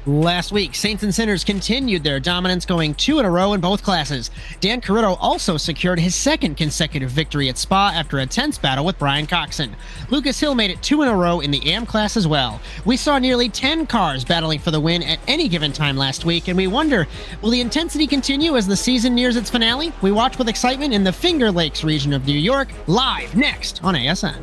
Last week, Saints and Sinners continued their dominance, going 2 in a row in both classes. Dan Cariddo also secured his second consecutive victory at Spa after a tense battle with Brian Coxen. Lucas Hill made it 2 in a row in the AM class as well. We saw nearly 10 cars battling for the win at any given time last week, and we wonder, will the intensity continue as the season nears its finale? We watch with excitement in the Finger Lakes region of New York, live next on ASN.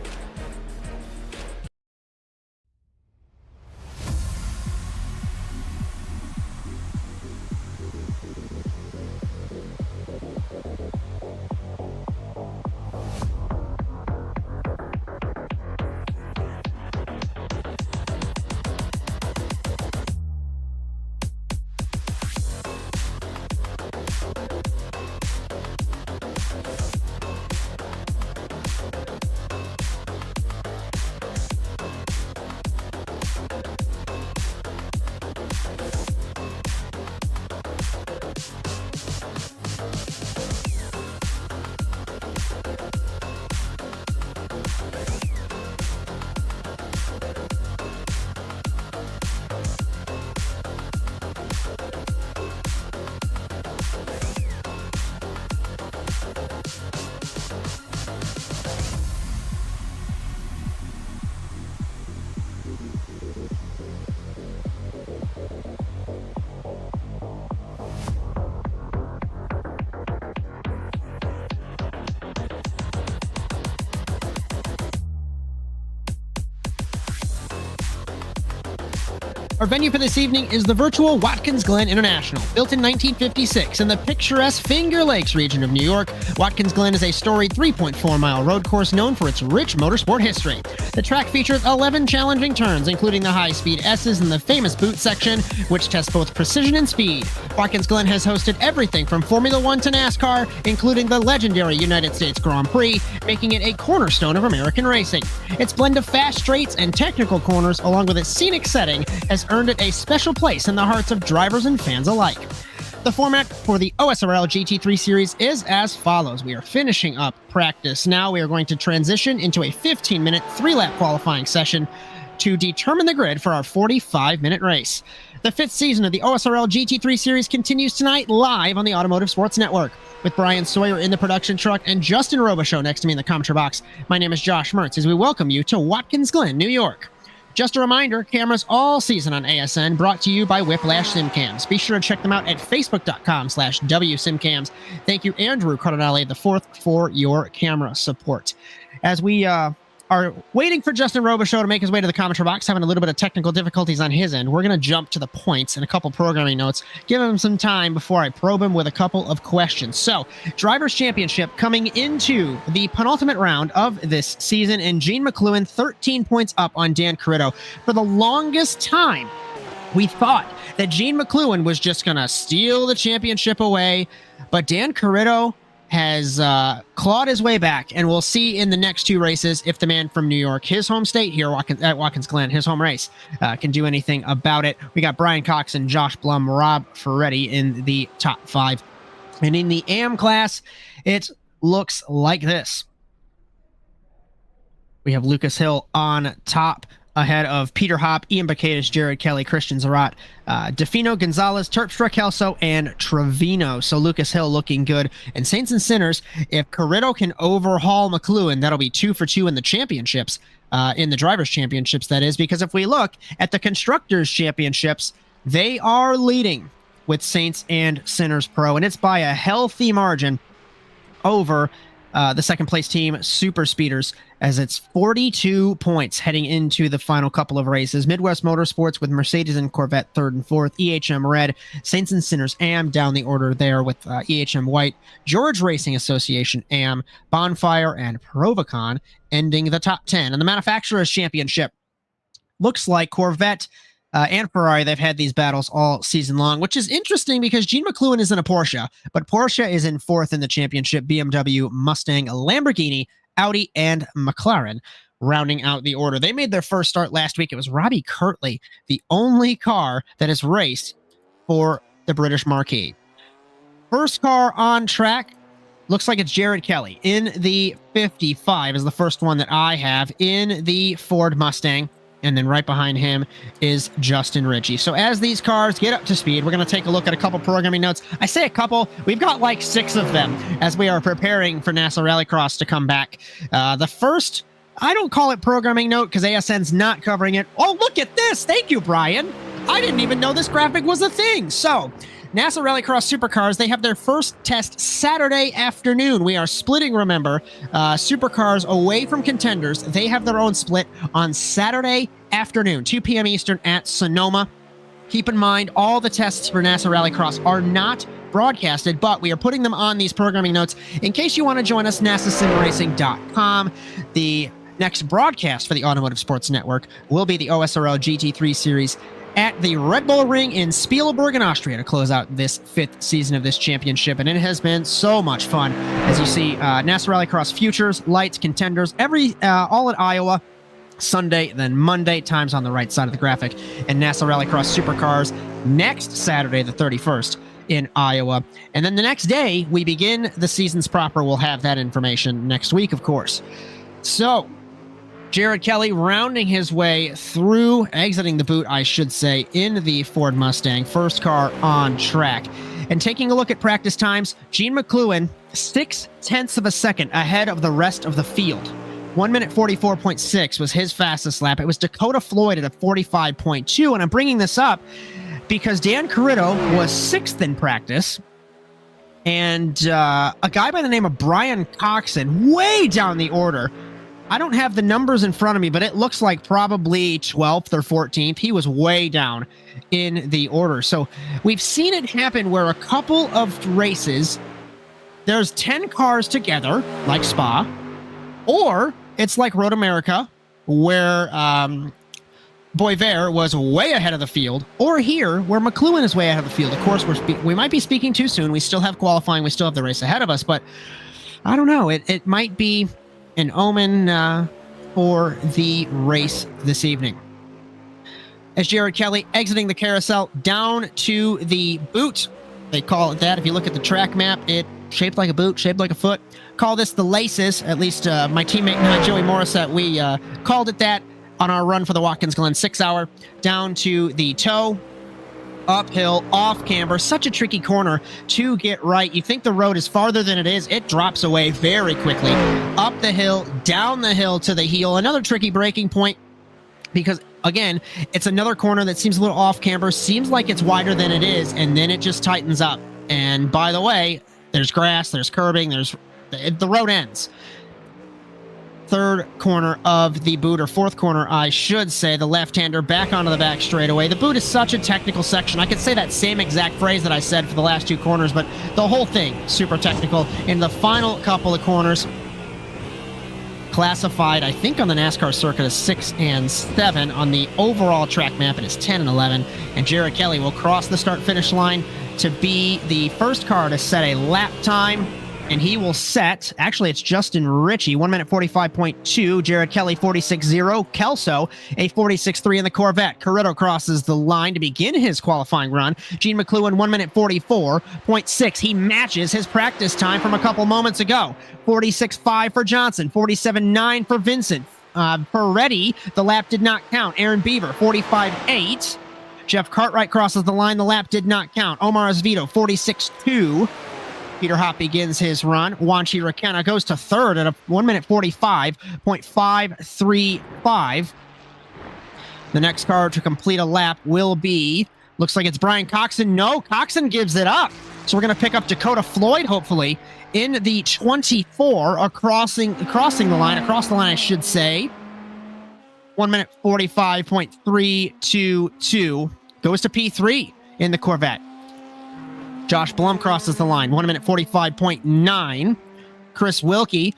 Our venue for this evening is the virtual Watkins Glen International. Built in 1956 in the picturesque Finger Lakes region of New York, Watkins Glen is a storied 3.4-mile road course known for its rich motorsport history. The track features 11 challenging turns, including the high-speed S's and the famous boot section, which tests both precision and speed. Watkins Glen has hosted everything from Formula One to NASCAR, including the legendary United States Grand Prix, making it a cornerstone of American racing. Its blend of fast straights and technical corners, along with its scenic setting, has earned it a special place in the hearts of drivers and fans alike. The format for the OSRL GT3 series is as follows. We are finishing up practice now. We are going to transition into a 15-minute 3-lap qualifying session to determine the grid for our 45-minute race. The 5th season of the OSRL GT3 series continues tonight live on the Automotive Sports Network. With Brian Sawyer in the production truck and Justin Robichaud next to me in the commentary box, my name is Josh Mertz as we welcome you to Watkins Glen, New York. Just a reminder, cameras all season on ASN, brought to you by Whiplash SimCams. Be sure to check them out at facebook.com/WSimCams. Thank you, Andrew Cardinale IV, for your camera support. As we are waiting for Justin Robichaud to make his way to the commentary box, having a little bit of technical difficulties on his end, we're going to jump to the points and a couple programming notes, give him some time before I probe him with a couple of questions. So, Drivers' Championship coming into the penultimate round of this season, and Gene McCluan 13 points up on Dan Cariddo. For the longest time, we thought that Gene McCluan was just going to steal the championship away, but Dan Cariddo has clawed his way back, and we'll see in the next 2 races if the man from New York, his home state here at Watkins Glen, his home race, can do anything about it. We got Brian Coxen, Josh Blum, Rob Ferretti in the top 5. And in the AM class, it looks like this. We have Lucas Hill on top, ahead of Peter Hopp, Ian Bacadis, Jared Kelly, Christian Zarat, Defino, Gonzalez, Terpstra, Kelso, and Trevino. So Lucas Hill looking good. And Saints and Sinners, if Cariddo can overhaul McCluan, that'll be 2 for 2 in the championships, in the Drivers' Championships, that is. Because if we look at the Constructors' Championships, they are leading with Saints and Sinners Pro, and it's by a healthy margin over the second place team, Super Speeders, as it's 42 points heading into the final couple of races. Midwest Motorsports with Mercedes and Corvette 3rd and 4th, EHM Red, Saints and Sinners AM down the order there with EHM White, George Racing Association AM, Bonfire, and Provocon ending the top 10. And the Manufacturers' Championship looks like Corvette and Ferrari, they've had these battles all season long, which is interesting because Gene McCluan is in a Porsche, but Porsche is in 4th in the championship. BMW, Mustang, Lamborghini, Audi, and McLaren rounding out the order. They made their first start last week. It was Robbie Kirtley, the only car that has raced for the British Marquis. First car on track looks like it's Jared Kelly in the 55 is the first one that I have in the Ford Mustang. and then right behind him is Justin Ritchie. So as these cars get up to speed, we're going to take a look at a couple programming notes. I say a couple, we've got like 6 of them as we are preparing for NASA Rallycross to come back. The first, I don't call it programming note because ASN's not covering it. Oh, look at this. Thank you, Brian. I didn't even know this graphic was a thing. So NASA Rallycross Supercars, they have their first test Saturday afternoon. We are splitting, remember, Supercars away from Contenders. They have their own split on Saturday afternoon, 2 p.m. Eastern at Sonoma. Keep in mind, all the tests for NASA Rallycross are not broadcasted, but we are putting them on these programming notes in case you want to join us, nasasimracing.com. The next broadcast for the Automotive Sports Network will be the OSRL GT3 series at the Red Bull Ring in Spielberg in Austria to close out this 5th season of this championship, and it has been so much fun. As you see, NASA Rallycross Futures, Lights, Contenders, all at Iowa, Sunday, then Monday, times on the right side of the graphic, and NASA Rallycross Supercars next Saturday, the 31st, in Iowa. And then the next day, we begin the seasons proper. We'll have that information next week, of course. So, Jared Kelly rounding his way through, exiting the boot, I should say, in the Ford Mustang, first car on track. And taking a look at practice times, Gene McCluan, 0.6 of a second ahead of the rest of the field. 1 minute 44.6 was his fastest lap. It was Dakota Floyd at a 45.2. And I'm bringing this up because Dan Cariddo was 6th in practice. And a guy by the name of Brian Coxen, way down the order. I don't have the numbers in front of me, but it looks like probably 12th or 14th. He was way down in the order. So we've seen it happen where a couple of races, there's 10 cars together, like Spa, or it's like Road America, where Boisvert was way ahead of the field, or here, where McCluan is way ahead of the field. Of course, we might be speaking too soon. We still have qualifying. We still have the race ahead of us, but I don't know. It might be an omen for the race this evening. As Jared Kelly exiting the carousel down to the boot, they call it that. If you look at the track map, it shaped like a boot, shaped like a foot. Call this the laces. At least my teammate and I, Joey Morissette, we called it that on our run for the Watkins Glen 6 hour. Down to the toe, uphill, off camber. Such a tricky corner to get right. You think the road is farther than it is. It drops away very quickly. Up the hill, down the hill to the heel. Another tricky braking point because, again, it's another corner that seems a little off camber. Seems like it's wider than it is, and then it just tightens up. And by the way, there's grass, there's curbing, the road ends. Third corner of the boot, or fourth corner, I should say, the left-hander back onto the back straightaway. The boot is such a technical section. I could say that same exact phrase that I said for the last 2 corners, but the whole thing, super technical. In the final couple of corners, classified, I think, on the NASCAR circuit as 6 and 7. On the overall track map, it is 10 and 11. And Jared Kelly will cross the start-finish line to be the first car to set a lap time. And he will set, actually it's Justin Ritchie, 1 minute 45.2, Jared Kelly 46.0, Kelso a 46.3 in the Corvette. Cariddo crosses the line to begin his qualifying run. Gene McCluan 1 minute 44.6. He matches his practice time from a couple moments ago. 46.5 for Johnson, 47.9 for Vincent. For Reddy, the lap did not count. Aaron Beaver 45.8. Jeff Cartwright crosses the line, the lap did not count. Omar Esvito 46.2. Peter Hopp begins his run. Wanchi Rakenna goes to third at a 1 minute 45.535. The next car to complete a lap will be, looks like it's Brian Coxen. No, Coxen gives it up. So we're going to pick up Dakota Floyd, hopefully, in the 24, crossing the line, across the line, I should say. 1 minute 45.322 goes to P3 in the Corvette. Josh Blum crosses the line, 1 minute 45.9. Chris Wilkie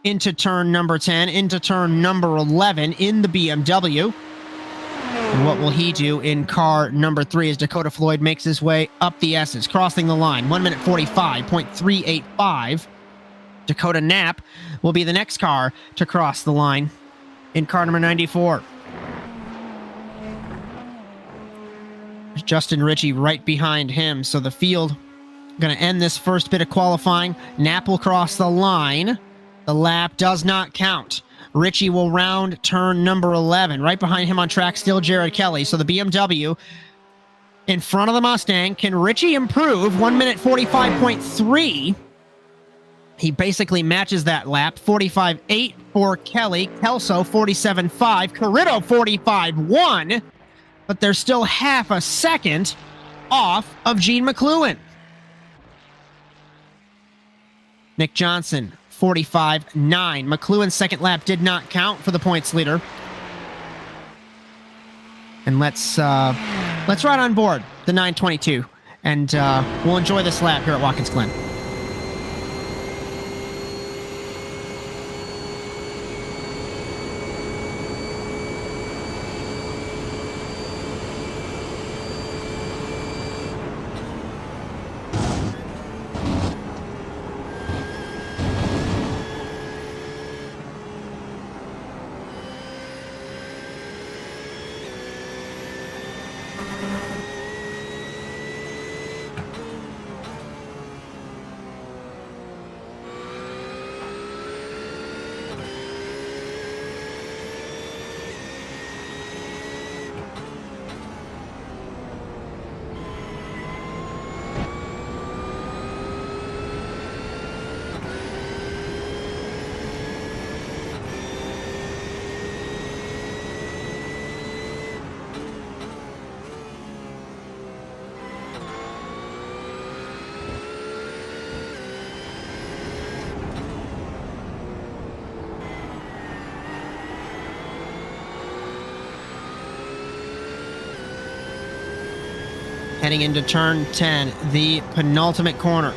into turn number 10, into turn number 11 in the BMW. And what will he do in car number 3 as Dakota Floyd makes his way up the S's, crossing the line, 1 minute 45.385. Dakota Knapp will be the next car to cross the line in car number 94. Justin Ritchie right behind him. So the field going to end this first bit of qualifying. Knapp will cross the line. The lap does not count. Ritchie will round turn number 11. Right behind him on track, still Jared Kelly. So the BMW in front of the Mustang. Can Ritchie improve? 1 minute 45.3. He basically matches that lap. 45.8 for Kelly. Kelso 47.5. Cariddo 45.1. But they're still half a second off of Gene McCluan. Nick Johnson 45.9. McCluan's second lap did not count for the points leader. And let's ride on board the 922, and we'll enjoy this lap here at Watkins Glen. Heading into turn 10, the penultimate corner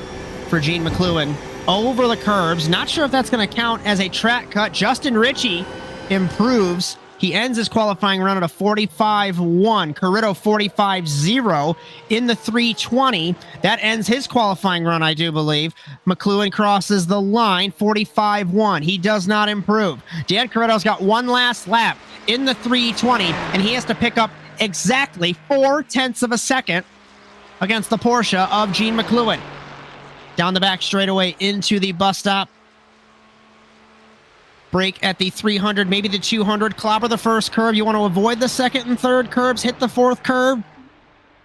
for Gene McCluan. Over the curbs. Not sure if that's going to count as a track cut. Justin Ritchie improves. He ends his qualifying run at a 45.1. Cariddo 45.0 in the 320. That ends his qualifying run, I do believe. McCluan crosses the line, 45.1. He does not improve. Dan Cariddo's got one last lap in the 320, and he has to pick up exactly 0.4 of a second against the Porsche of Gene McCluan. Down the back straightaway into the bus stop. Brake at the 300, maybe the 200. Clobber the first curve. You want to avoid the second and third curbs. Hit the fourth curve.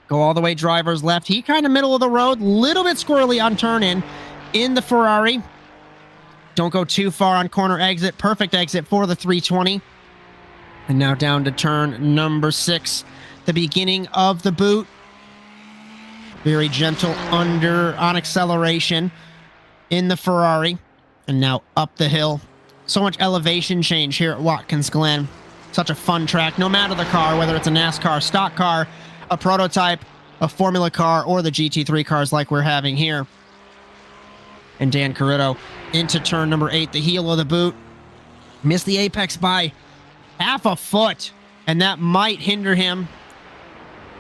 Go all the way driver's left. He kind of middle of the road. Little bit squirrely on turn in the Ferrari. Don't go too far on corner exit. Perfect exit for the 320. And now down to turn number 6. The beginning of the boot. Very gentle on acceleration in the Ferrari. And now up the hill. So much elevation change here at Watkins Glen. Such a fun track, no matter the car, whether it's a NASCAR stock car, a prototype, a Formula car, or the GT3 cars like we're having here. And Dan Cariddo into turn number 8, the heel of the boot. Missed the apex by half a foot, and that might hinder him.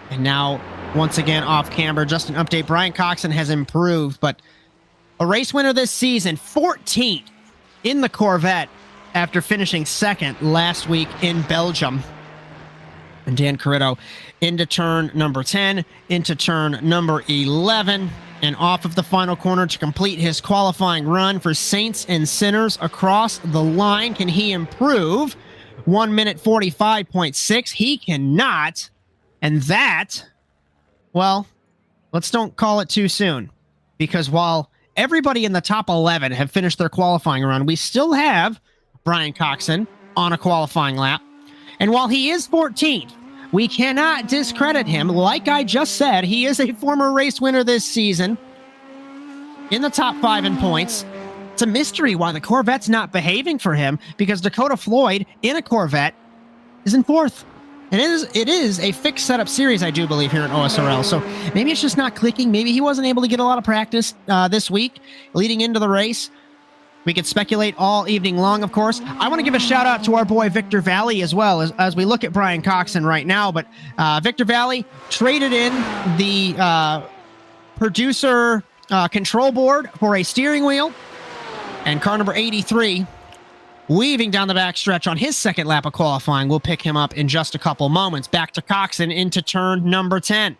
And now, once again, off camber, just an update. Brian Coxen has improved, but a race winner this season, 14th in the Corvette after finishing second last week in Belgium. And Dan Cariddo into turn number 10, into turn number 11, and off of the final corner to complete his qualifying run for Saints and Sinners across the line. Can he improve? 1 minute 45.6. He cannot. And that, well, let's don't call it too soon. Because while everybody in the top 11 have finished their qualifying run, we still have Brian Coxen on a qualifying lap. And while he is 14th, we cannot discredit him. Like I just said, he is a former race winner this season in the top 5 in points. It's a mystery why the Corvette's not behaving for him, because Dakota Floyd in a Corvette is in 4th. And it is a fixed setup series, I do believe, here at OSRL. So maybe it's just not clicking. Maybe he wasn't able to get a lot of practice this week leading into the race. We could speculate all evening long, of course. I want to give a shout out to our boy Victor Valley as well as we look at Brian Coxen right now. But Victor Valley traded in the producer control board for a steering wheel. And car number 83, weaving down the backstretch on his second lap of qualifying. We'll pick him up in just a couple moments. Back to Coxen into turn number 10.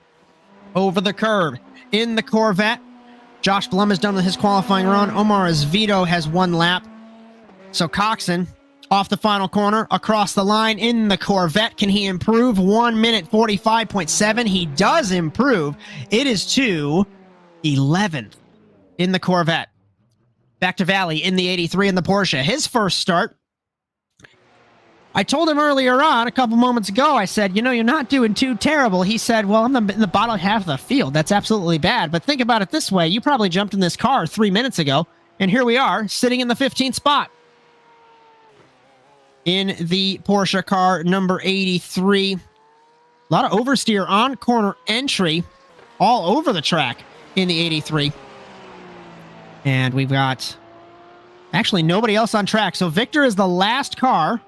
Over the curb in the Corvette. Josh Blum has done his qualifying run. Omar Azvito has 1 lap. So Coxen off the final corner, across the line in the Corvette. Can he improve? 1 minute 45.7. He does improve. It is to 11th in the Corvette. Back to Valley in the 83 in the Porsche. His first start. I told him earlier on, a couple moments ago, I said, you're not doing too terrible. He said, well, I'm in the bottom half of the field. That's absolutely bad. But think about it this way. You probably jumped in this car 3 minutes ago, and here we are, sitting in the 15th spot. In the Porsche car, number 83. A lot of oversteer on corner entry all over the track in the 83. And we've got actually nobody else on track. So Victor is the last car.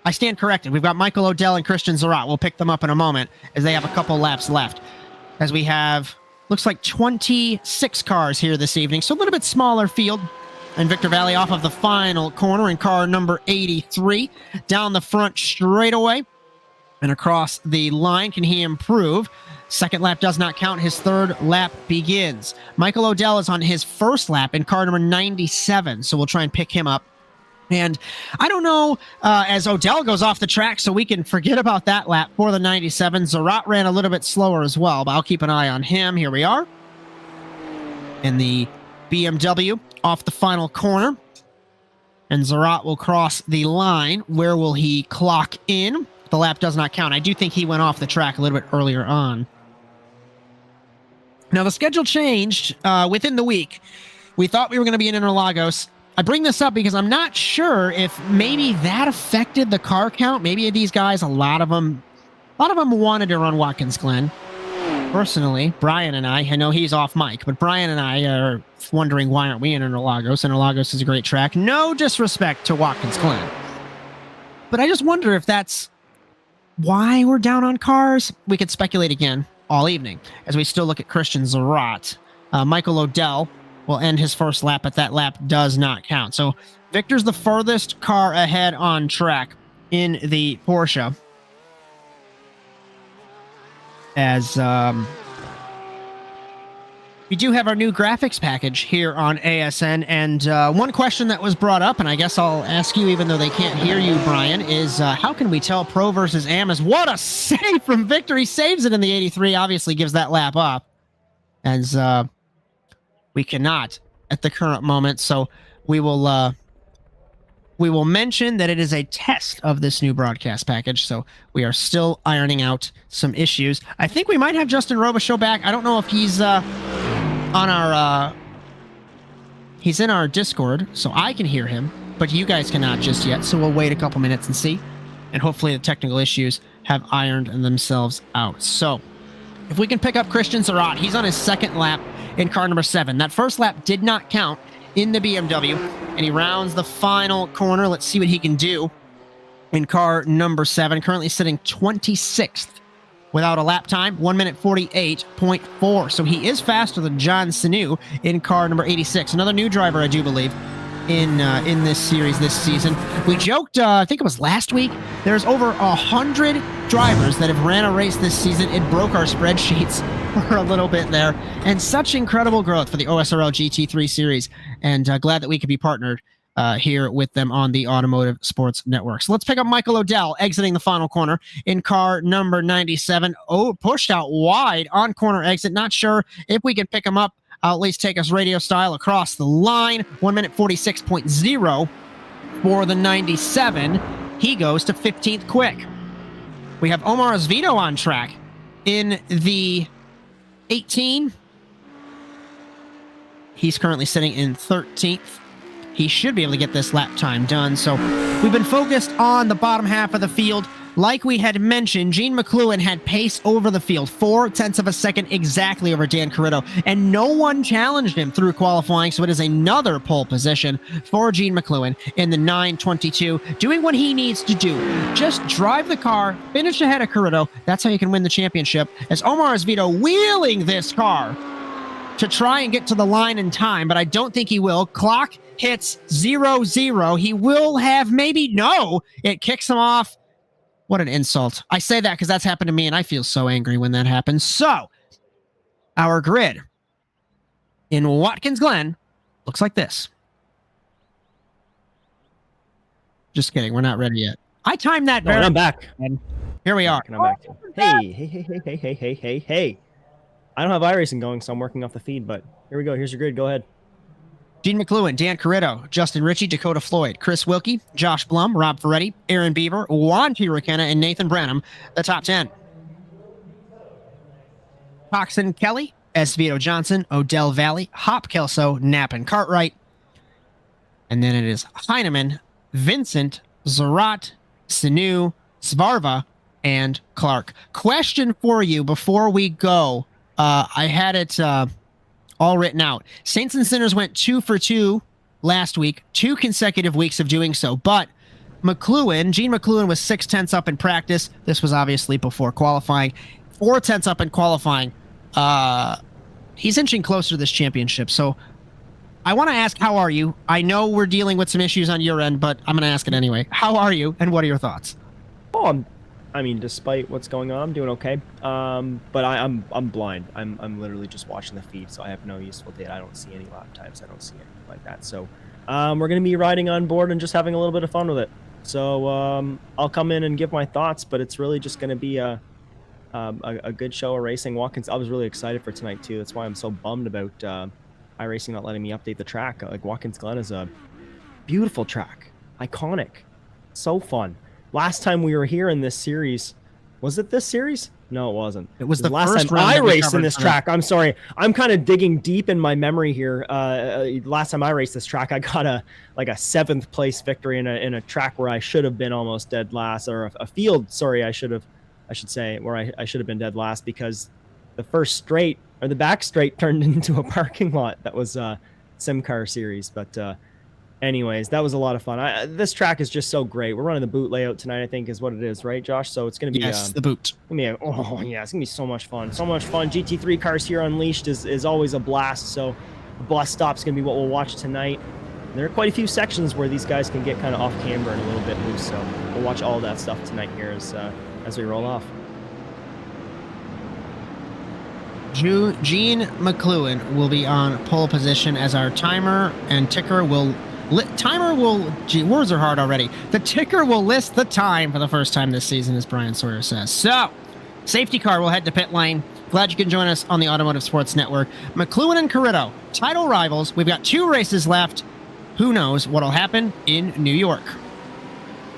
I stand corrected. We've got Michael Odell and Christian Zarat. We'll pick them up in a moment as they have a couple laps left. As we have, looks like 26 cars here this evening. So a little bit smaller field. And Victor Valley off of the final corner in car number 83. Down the front straightaway and across the line. Can he improve? Second lap does not count. His third lap begins. Michael Odell is on his first lap in car number 97. So we'll try and pick him up. And I don't know, as Odell goes off the track, so we can forget about that lap for the 97. Zarat ran a little bit slower as well, but I'll keep an eye on him. Here we are. In the BMW off the final corner. And Zarat will cross the line. Where will he clock in? The lap does not count. I do think he went off the track a little bit earlier on. Now, the schedule changed within the week. We thought we were going to be in Interlagos. I bring this up because I'm not sure if maybe that affected the car count. Maybe these guys, a lot of them wanted to run Watkins Glen. Personally, Bryan and I know he's off mic, but Bryan and I are wondering why aren't we in Interlagos? Interlagos is a great track. No disrespect to Watkins Glen. But I just wonder if that's why we're down on cars. We could speculate again all evening as we still look at Christian Zarat. Michael Odell will end his first lap, but that lap does not count. So Victor's the furthest car ahead on track in the Porsche. As we do have our new graphics package here on ASN. And one question that was brought up, and I guess I'll ask you even though they can't hear you, Brian, is how can we tell Pro versus Am is what a save from Victor. He saves it in the 83, obviously gives that lap up. As we cannot at the current moment, so we will mention that it is a test of this new broadcast package, so we are still ironing out some issues. I think we might have Justin Robichaud back. I don't know if he's on our he's in our Discord, so I can hear him, but you guys cannot just yet, so we'll wait a couple minutes and see, and hopefully the technical issues have ironed themselves out. So if we can pick up Christian Zarat, he's on his second lap in car number 7. That first lap did not count in the BMW, and he rounds the final corner. Let's see what he can do in car number 7. Currently sitting 26th without a lap time, 1 minute 48.4. So he is faster than John Sinu in car number 86. Another new driver, I do believe, in this series this season. We joked, I think it was last week, there's over 100 drivers that have ran a race this season. It broke our spreadsheets for a little bit there, and such incredible growth for the OSRL GT3 series, and glad that we could be partnered here with them on the Automotive Sports Network. So let's pick up Michael Odell exiting the final corner in car number 97. Oh, pushed out wide on corner exit. Not sure if we can pick him up. I'll at least take us radio style across the line. 1 minute 46.0 for the 97. He goes to 15th quick. We have Omar Azvito on track in the 18. He's currently sitting in 13th. He should be able to get this lap time done. So we've been focused on the bottom half of the field. Like we had mentioned, Gene McCluan had pace over the field, 0.4 of a second exactly over Dan Cariddo, and no one challenged him through qualifying, so it is another pole position for Gene McCluan in the 922, doing what he needs to do. Just drive the car, finish ahead of Cariddo. That's how you can win the championship, as Omar Azvito wheeling this car to try and get to the line in time, but I don't think he will. Clock hits 0-0. He will have maybe, no, it kicks him off. What an insult. I say that because that's happened to me, and I feel so angry when that happens. So, our grid in Watkins Glen looks like this. Just kidding. We're not ready yet. I timed that. No, and I'm back. And here we are. And I'm back. Hey. I don't have iRacing going, so I'm working off the feed, but here we go. Here's your grid. Go ahead. Gene McCluan, Dan Cariddo, Justin Ritchie, Dakota Floyd, Chris Wilkie, Josh Blum, Rob Ferretti, Aaron Beaver, Juan T. Rakenna, and Nathan Branham, the top 10. Coxen Kelly, Esvito Johnson, Odell Valley, Hop Kelso, Knapp, and Cartwright. And then it is Heineman, Vincent, Zarat, Sanu, Svarva, and Clark. Question for you before we go. I had it all written out. Saints and Sinners went 2 for 2 last week, 2 consecutive weeks of doing so. But McCluan, Gene McCluan was 6/10 up in practice. This was obviously before qualifying. 4/10 up in qualifying. He's inching closer to this championship. So I want to ask, how are you? I know we're dealing with some issues on your end, but I'm going to ask it anyway. How are you, and what are your thoughts? Oh, I mean, despite what's going on, I'm doing okay. But I'm blind. I'm literally just watching the feed, so I have no useful data. I don't see any lap times. I don't see anything like that. So we're going to be riding on board and just having a little bit of fun with it. So I'll come in and give my thoughts, but it's really just going to be a good show of racing. Watkins, I was really excited for tonight too. That's why I'm so bummed about iRacing not letting me update the track. Like, Watkins Glen is a beautiful track, iconic, so fun. Last time we were here in this series, was it this series? No, it wasn't. It was the last time I raced in this track. I'm sorry. I'm kind of digging deep in my memory here. Last time I raced this track, I got a 7th place victory in a track where I should have been almost dead last, or a field. Sorry, I should say where I should have been dead last, because the first straight, or the back straight, turned into a parking lot. That was SimCar series, but anyways, that was a lot of fun. This track is just so great. We're running the boot layout tonight, I think is what it is, right, Josh? So it's going to be the boot. It's going to be so much fun. So much fun. GT3 cars here unleashed is always a blast. So the bus stop's going to be what we'll watch tonight. And there are quite a few sections where these guys can get kind of off camber and a little bit loose. So we'll watch all that stuff tonight here as we roll off. Gene McCluan will be on pole position as our timer and ticker will... words are hard already. The ticker will list the time for the first time this season, as Brian Sawyer says. So, safety car will head to pit lane. Glad you can join us on the Automotive Sports Network. McCluan and Cariddo, title rivals. We've got 2 races left. Who knows what'll happen in New York?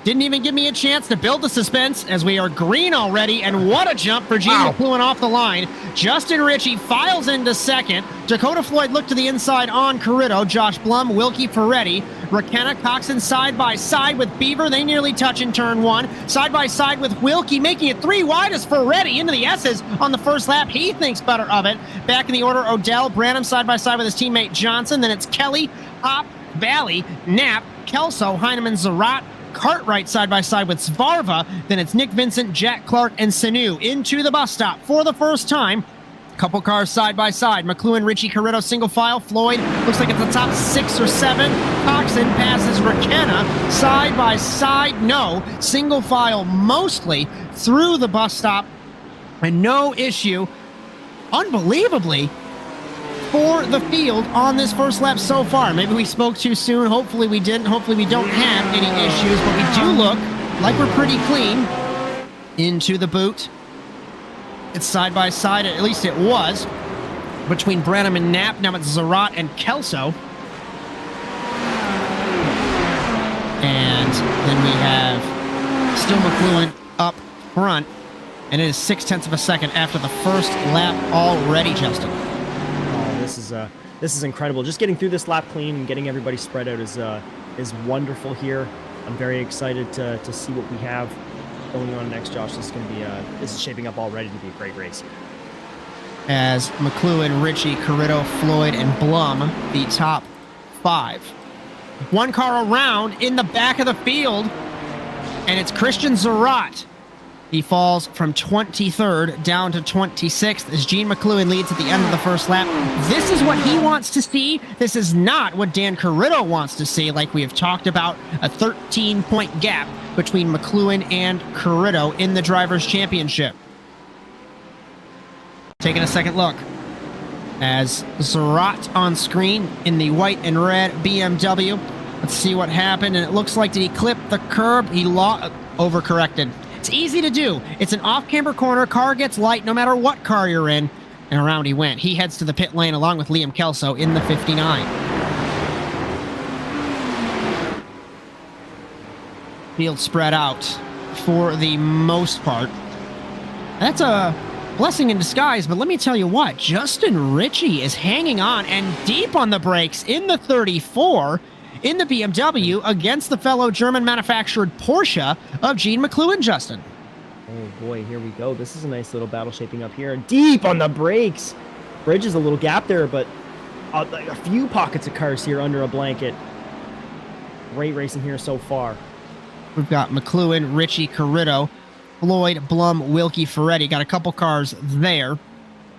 Didn't even give me a chance to build the suspense, as we are green already, and what a jump for Gene McCluan off the line. Justin Ritchie files into second. Dakota Floyd looked to the inside on Cariddo. Josh Blum, Wilkie Ferretti, Rakenna, Coxen side by side with Beaver. They nearly touch in turn 1. Side by side with Wilkie, making it 3 wide as Ferretti into the S's on the first lap. He thinks better of it. Back in the order, Odell, Branham side by side with his teammate Johnson. Then it's Kelly, Hop, Valley, Knapp, Kelso, Heineman, Zarat, Cartwright side by side with Svarva. Then it's Nick Vincent, Jack Clark, and Sanu into the bus stop for the first time. Couple cars side by side. McCluan, Ritchie, Cariddo, single file. Floyd looks like it's the top 6 or 7. Coxen passes Rakenna side by side. No, single file mostly through the bus stop, and no issue, unbelievably, for the field on this first lap so far. Maybe we spoke too soon. Hopefully we didn't. Hopefully we don't have any issues, but we do look like we're pretty clean. Into the boot. It's side by side, at least it was, between Branham and Knapp. Now it's Zarat and Kelso. And then we have still McCluan up front, and it is 0.6 of a second after the first lap already, Justin. This is incredible. Just getting through this lap clean and getting everybody spread out is wonderful here. I'm very excited to see what we have going on next, Josh. This is shaping up already to be a great race here. As McCluan, Ritchie, Cariddo, Floyd, and Blum, the top 5. One car around in the back of the field, and it's Christian Zarat. He falls from 23rd down to 26th as Gene McCluan leads at the end of the first lap. This is what he wants to see. This is not what Dan Cariddo wants to see, like we have talked about, a 13-point gap between McCluan and Cariddo in the Drivers' Championship. Taking a second look as Zarat on screen in the white and red BMW. Let's see what happened, and it looks like did he clip the curb? He overcorrected. It's easy to do. It's an off-camber corner. Car gets light no matter what car you're in, and around he went. He heads to the pit lane along with Liam Kelso in the 59. Field spread out for the most part. That's a blessing in disguise, but let me tell you what, Justin Ritchie is hanging on and deep on the brakes in the 34 in the BMW against the fellow German manufactured Porsche of Gene McCluan, Justin. Oh boy, here we go. This is a nice little battle shaping up here. Deep on the brakes. Bridge is a little gap there, but a few pockets of cars here under a blanket. Great racing here so far. We've got McCluan, Ritchie, Cariddo, Floyd, Blum, Wilkie, Ferretti. Got a couple cars there.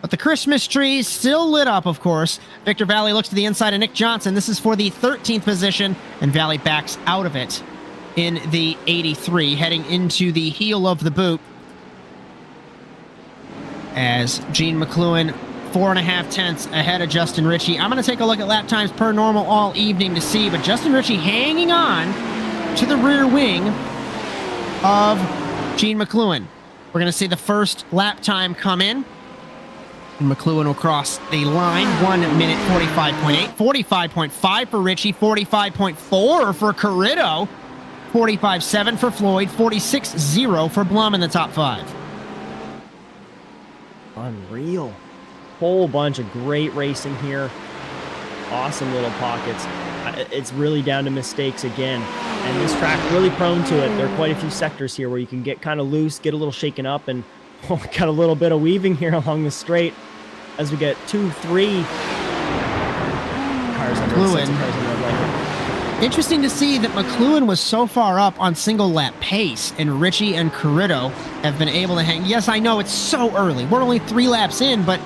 But the Christmas tree is still lit up, of course. Victor Valley looks to the inside of Nick Johnson. This is for the 13th position, and Valley backs out of it in the 83, heading into the heel of the boot. As Gene McCluan, 4.5 tenths ahead of Justin Ritchie. I'm going to take a look at lap times per normal all evening to see, but Justin Ritchie hanging on to the rear wing of Gene McCluan. We're going to see the first lap time come in. And McCluan will cross the line. 1 minute 45.8. 45.5 for Ritchie. 45.4 for Cariddo. 45.7 for Floyd. 46.0 for Blum in the top 5. Unreal. Whole bunch of great racing here. Awesome little pockets. It's really down to mistakes again. And this track really prone to it. There are quite a few sectors here where you can get kind of loose, get a little shaken up, and we got a little bit of weaving here along the straight as we get 2, 3 cars under the red light. Interesting to see that McCluan was so far up on single lap pace, and Ritchie and Cariddo have been able to hang. Yes, I know it's so early. We're only 3 laps in, but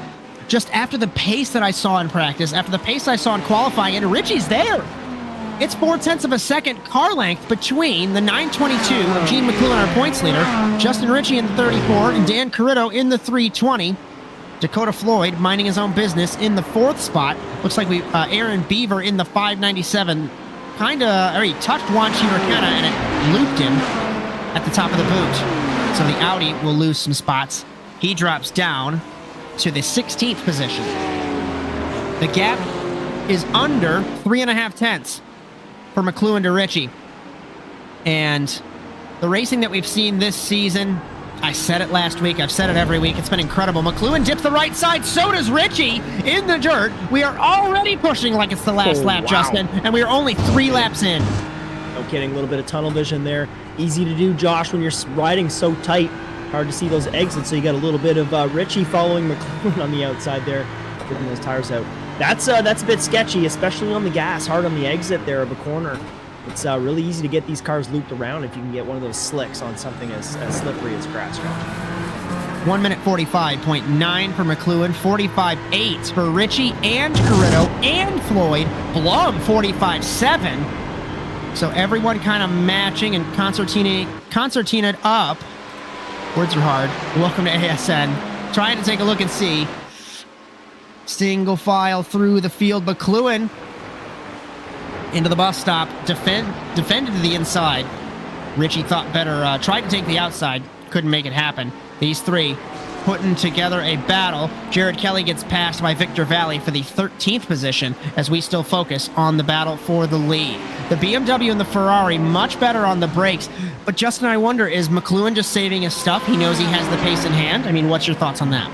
just after the pace that I saw in practice, after the pace I saw in qualifying, and Ritchie's there. It's 0.4 of a second car length between the 922 of Gene McCluan, our points leader, Justin Ritchie in the 34, and Dan Cariddo in the 320. Dakota Floyd minding his own business in the 4th spot. Looks like Aaron Beaver in the 597. He touched Juan Chivercana and it looped him at the top of the boot. So the Audi will lose some spots. He drops down to the 16th position. The gap is under 3.5 tenths for McCluan to Ritchie. And the racing that we've seen this season, I said it last week, I've said it every week, it's been incredible. McCluan dips the right side, so does Ritchie in the dirt. We are already pushing like it's the last lap, wow. Justin, and we are only 3 laps in. No kidding, a little bit of tunnel vision there. Easy to do, Josh, when you're riding so tight. Hard to see those exits, so you got a little bit of Ritchie following McCluan on the outside there, getting those tires out. That's a bit sketchy, especially on the gas, hard on the exit there of a corner. It's really easy to get these cars looped around if you can get one of those slicks on something as slippery as grass track. 1 minute 45.9 for McCluan, 45.8 for Ritchie and Cariddo and Floyd. Blum 45.7. So everyone kind of matching and concertinaed up. Words are hard. Welcome to ASN. Trying to take a look and see. Single file through the field. McCluan into the bus stop. Defended to the inside. Ritchie thought better. Tried to take the outside. Couldn't make it happen. These 3 putting together a battle. Jared Kelly gets passed by Victor Valley for the 13th position as we still focus on the battle for the lead. The BMW and the Ferrari much better on the brakes. But Justin, I wonder, is McCluan just saving his stuff? He knows he has the pace in hand. I mean, what's your thoughts on that?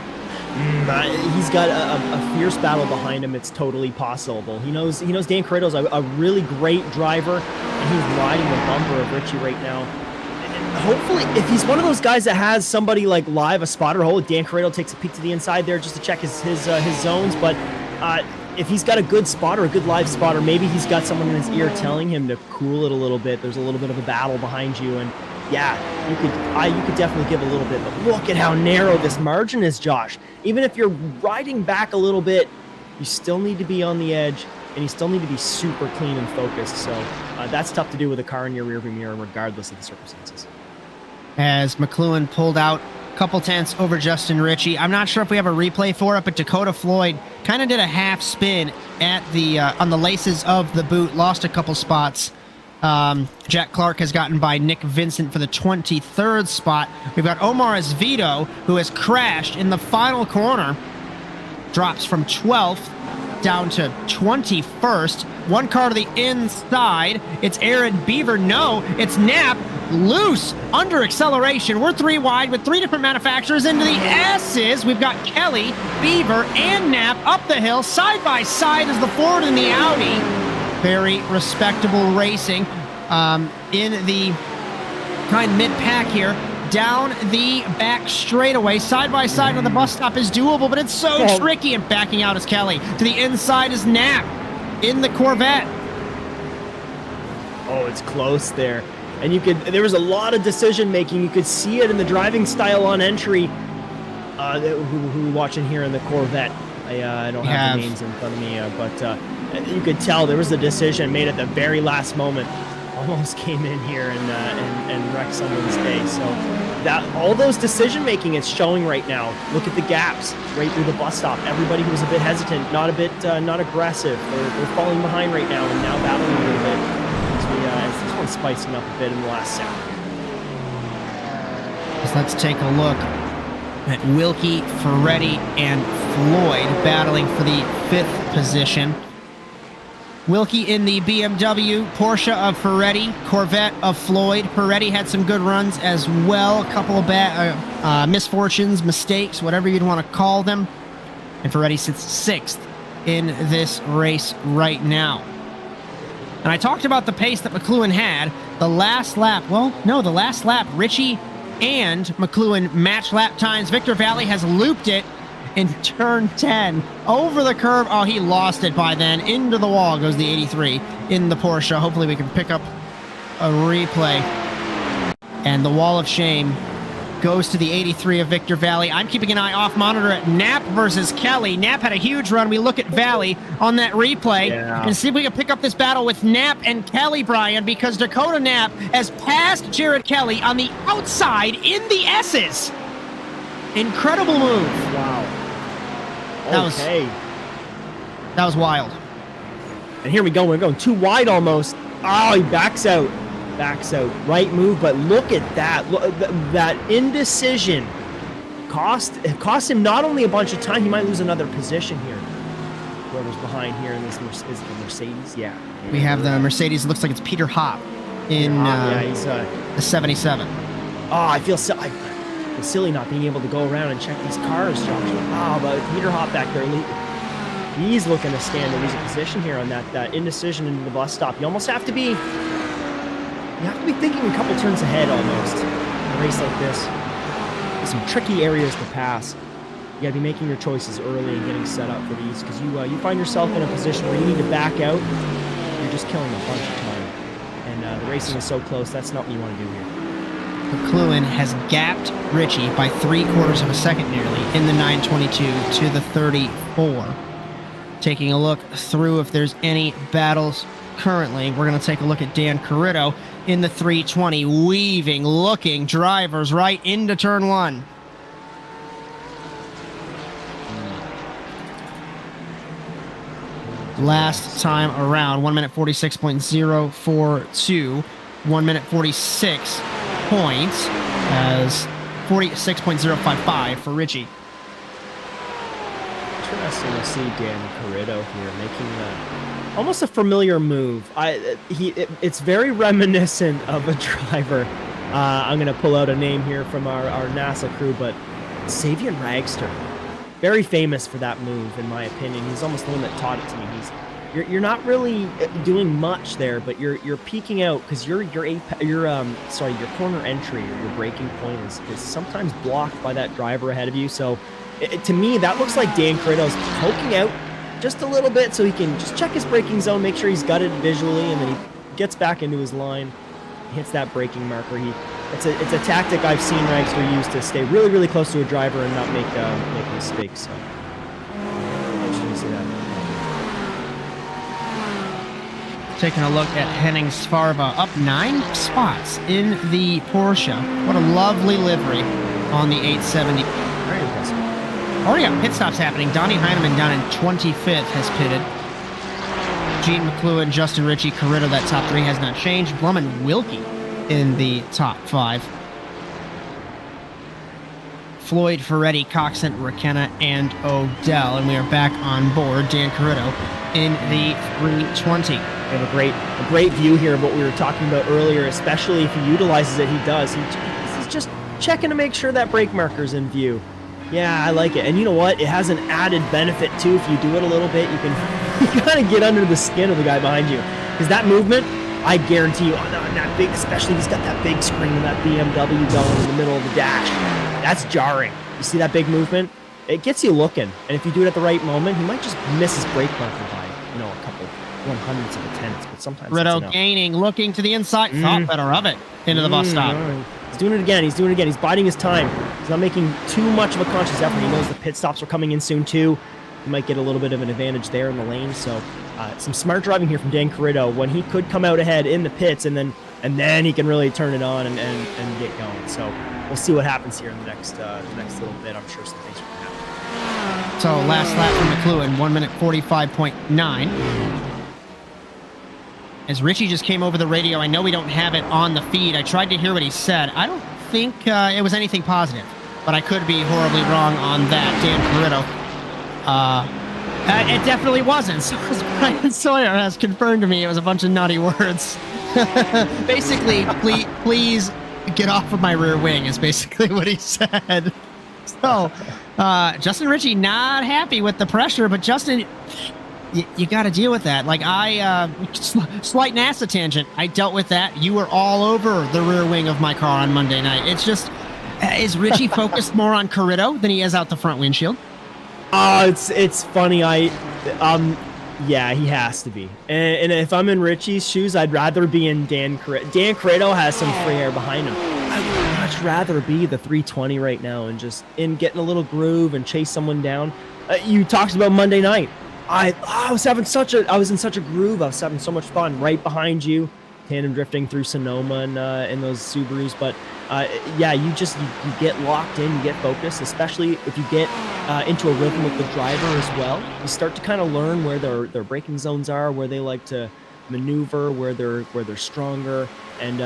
He's got a fierce battle behind him. It's totally possible. He knows Dan Cariddo's a really great driver, and he's riding the bumper of Ritchie right now. And hopefully, if he's one of those guys that has somebody like live, a spotter hole, Dan Cariddo takes a peek to the inside there just to check his zones. But if he's got a good spotter, a good live spotter, maybe he's got someone in his ear telling him to cool it a little bit. There's a little bit of a battle behind you, and yeah, you could definitely give a little bit, but look at how narrow this margin is, Josh. Even if you're riding back a little bit, you still need to be on the edge, and you still need to be super clean and focused. So that's tough to do with a car in your rearview mirror, regardless of the circumstances. As McCluan pulled out couple tenths over Justin Ritchie. I'm not sure if we have a replay for it, but Dakota Floyd kind of did a half spin at the on the laces of the boot, lost a couple spots. Jack Clark has gotten by Nick Vincent for the 23rd spot. We've got Omar Esvito, who has crashed in the final corner, drops from 12th down to 21st. One car to the inside. It's Aaron Beaver. No, it's Knapp. Loose under acceleration. We're 3 wide with 3 different manufacturers into the S's. We've got Kelly, Beaver, and Knapp up the hill side by side as the Ford and the Audi. Very respectable racing in the kind mid-pack here. Down the back straightaway, side by side on the bus stop is doable, but it's so tricky. And backing out is Kelly. To the inside is Knapp in the Corvette. Oh, it's close there. And there was a lot of decision making. You could see it in the driving style on entry. Who watching here in the Corvette? I don't have the names in front of me, but you could tell there was a decision made at the very last moment. Almost came in here and wrecked someone's day. So that all those decision making is showing right now. Look at the gaps right through the bus stop. Everybody who was a bit hesitant, not aggressive. They're falling behind right now and now battling a little bit. As this one's spicing up a bit in the last second. Let's take a look at Wilkie, Ferretti, and Floyd battling for the 5th position. Wilkie in the BMW, Porsche of Ferretti, Corvette of Floyd. Ferretti had some good runs as well, a couple of misfortunes, mistakes, whatever you'd want to call them. And Ferretti sits 6th in this race right now. And I talked about the pace that McCluan had. The last lap, Ritchie and McCluan match lap times. Victor Valley has looped it in turn 10 over the curb. Oh, he lost it by then. Into the wall goes the 83 in the Porsche. Hopefully we can pick up a replay. And the wall of shame goes to the 83 of Victor Valley. I'm keeping an eye off monitor at Knapp versus Kelly. Knapp had a huge run. We look at Valley on that replay and see if we can pick up this battle with Knapp and Kelly, Brian, because Dakota Knapp has passed Jared Kelly on the outside in the S's. Incredible move. Wow. That was wild. And here we go. We're going 2 wide almost. Oh, he backs out. Right move, but look at that. That indecision cost him not only a bunch of time, he might lose another position here. Whoever's behind here in this is the Mercedes. Yeah. We have the Mercedes. It looks like it's Peter Hopp in he's the 77. Oh, I feel silly not being able to go around and check these cars, Josh. Oh, but Peter Hopp back there, he's looking to stand and lose a position here on that indecision into the bus stop. You almost have to be thinking a couple turns ahead almost in a race like this. There's some tricky areas to pass. You gotta be making your choices early and getting set up for these, because you find yourself in a position where you need to back out. You're just killing a bunch of time. And the racing is so close, that's not what you want to do here. McCluan has gapped Ritchie by 3/4 of a second nearly in the 922 to the 34. Taking a look through if there's any battles currently. We're going to take a look at Dan Cariddo in the 320, weaving, looking drivers right into turn 1. Last time around, 1 minute 46.042, 1 minute 46 points as 46.055 for Ritchie. Interesting to see Dan Cariddo here making almost a familiar move. It's very reminiscent of a driver. I'm going to pull out a name here from our NASA crew, but Savian Ragster. Very famous for that move, in my opinion. He's almost the one that taught it to me. You're not really doing much there, but you're peeking out because your corner entry or your braking point is sometimes blocked by that driver ahead of you. So to me, that looks like Dan Cariddo's poking out just a little bit so he can just check his braking zone, make sure he's got it visually, and then he gets back into his line, hits that braking marker. It's a tactic I've seen Ragster use to stay really, really close to a driver and not make mistakes. So interesting to see that. Taking a look at Henning Sparva, up 9 spots in the Porsche. What a lovely livery. on the 870. Very impressive. Oh, yeah, pit stops happening. Donnie Heineman down in 25th has pitted. Gene McCluan, Justin Ritchie, Cariddo, that top three has not changed. Blum and Wilkie in the top 5. Floyd, Ferretti, Coxen, McKenna, and Odell. And we are back on board. Dan Cariddo in the 320. We have a great view here of what we were talking about earlier, especially if he utilizes it. He does. He's just checking to make sure that brake marker's in view. Yeah, I like it. And you know what? It has an added benefit, too. If you do it a little bit, you can kind of get under the skin of the guy behind you. Because that movement, I guarantee you, on that big, especially if he's got that big screen and that BMW going in the middle of the dash, that's jarring. You see that big movement? It gets you looking. And if you do it at the right moment, he might just miss his brake marker by, a couple 100ths of a tenth. But sometimes Cariddo gaining, looking to the inside, thought better of it, into the bus stop. He's doing it again. He's biding his time. He's not making too much of a conscious effort. He knows the pit stops are coming in soon, too. He might get a little bit of an advantage there in the lane. So some smart driving here from Dan Cariddo when he could come out ahead in the pits, and then he can really turn it on and get going. So we'll see what happens here in the next little bit. I'm sure some things are going to happen. So last lap from McCluan, 1 minute 45.9. As Richie just came over the radio, I know we don't have it on the feed. I tried to hear what he said. I don't think it was anything positive, but I could be horribly wrong on that. Dan Cariddo. It definitely wasn't. So as Brian Sawyer has confirmed to me, it was a bunch of naughty words. Basically, please get off of my rear wing is basically what he said. So Justin Ritchie not happy with the pressure, but Justin, you got to deal with that. Like slight NASA tangent. I dealt with that. You were all over the rear wing of my car on Monday night. It's just, is Ritchie focused more on Cariddo than he is out the front windshield? It's funny. Yeah, he has to be. And if I'm in Ritchie's shoes, I'd rather be in Dan Cariddo. Dan Cariddo has some free air behind him. I would much rather be the 320 right now and just getting a little groove and chase someone down. You talked about Monday night. I was in such a groove. I was having so much fun right behind you, tandem drifting through Sonoma and those Subarus. But yeah, you get locked in, you get focused, especially if you get into a rhythm with the driver as well. You start to kind of learn where their braking zones are, where they like to maneuver, where they're stronger, and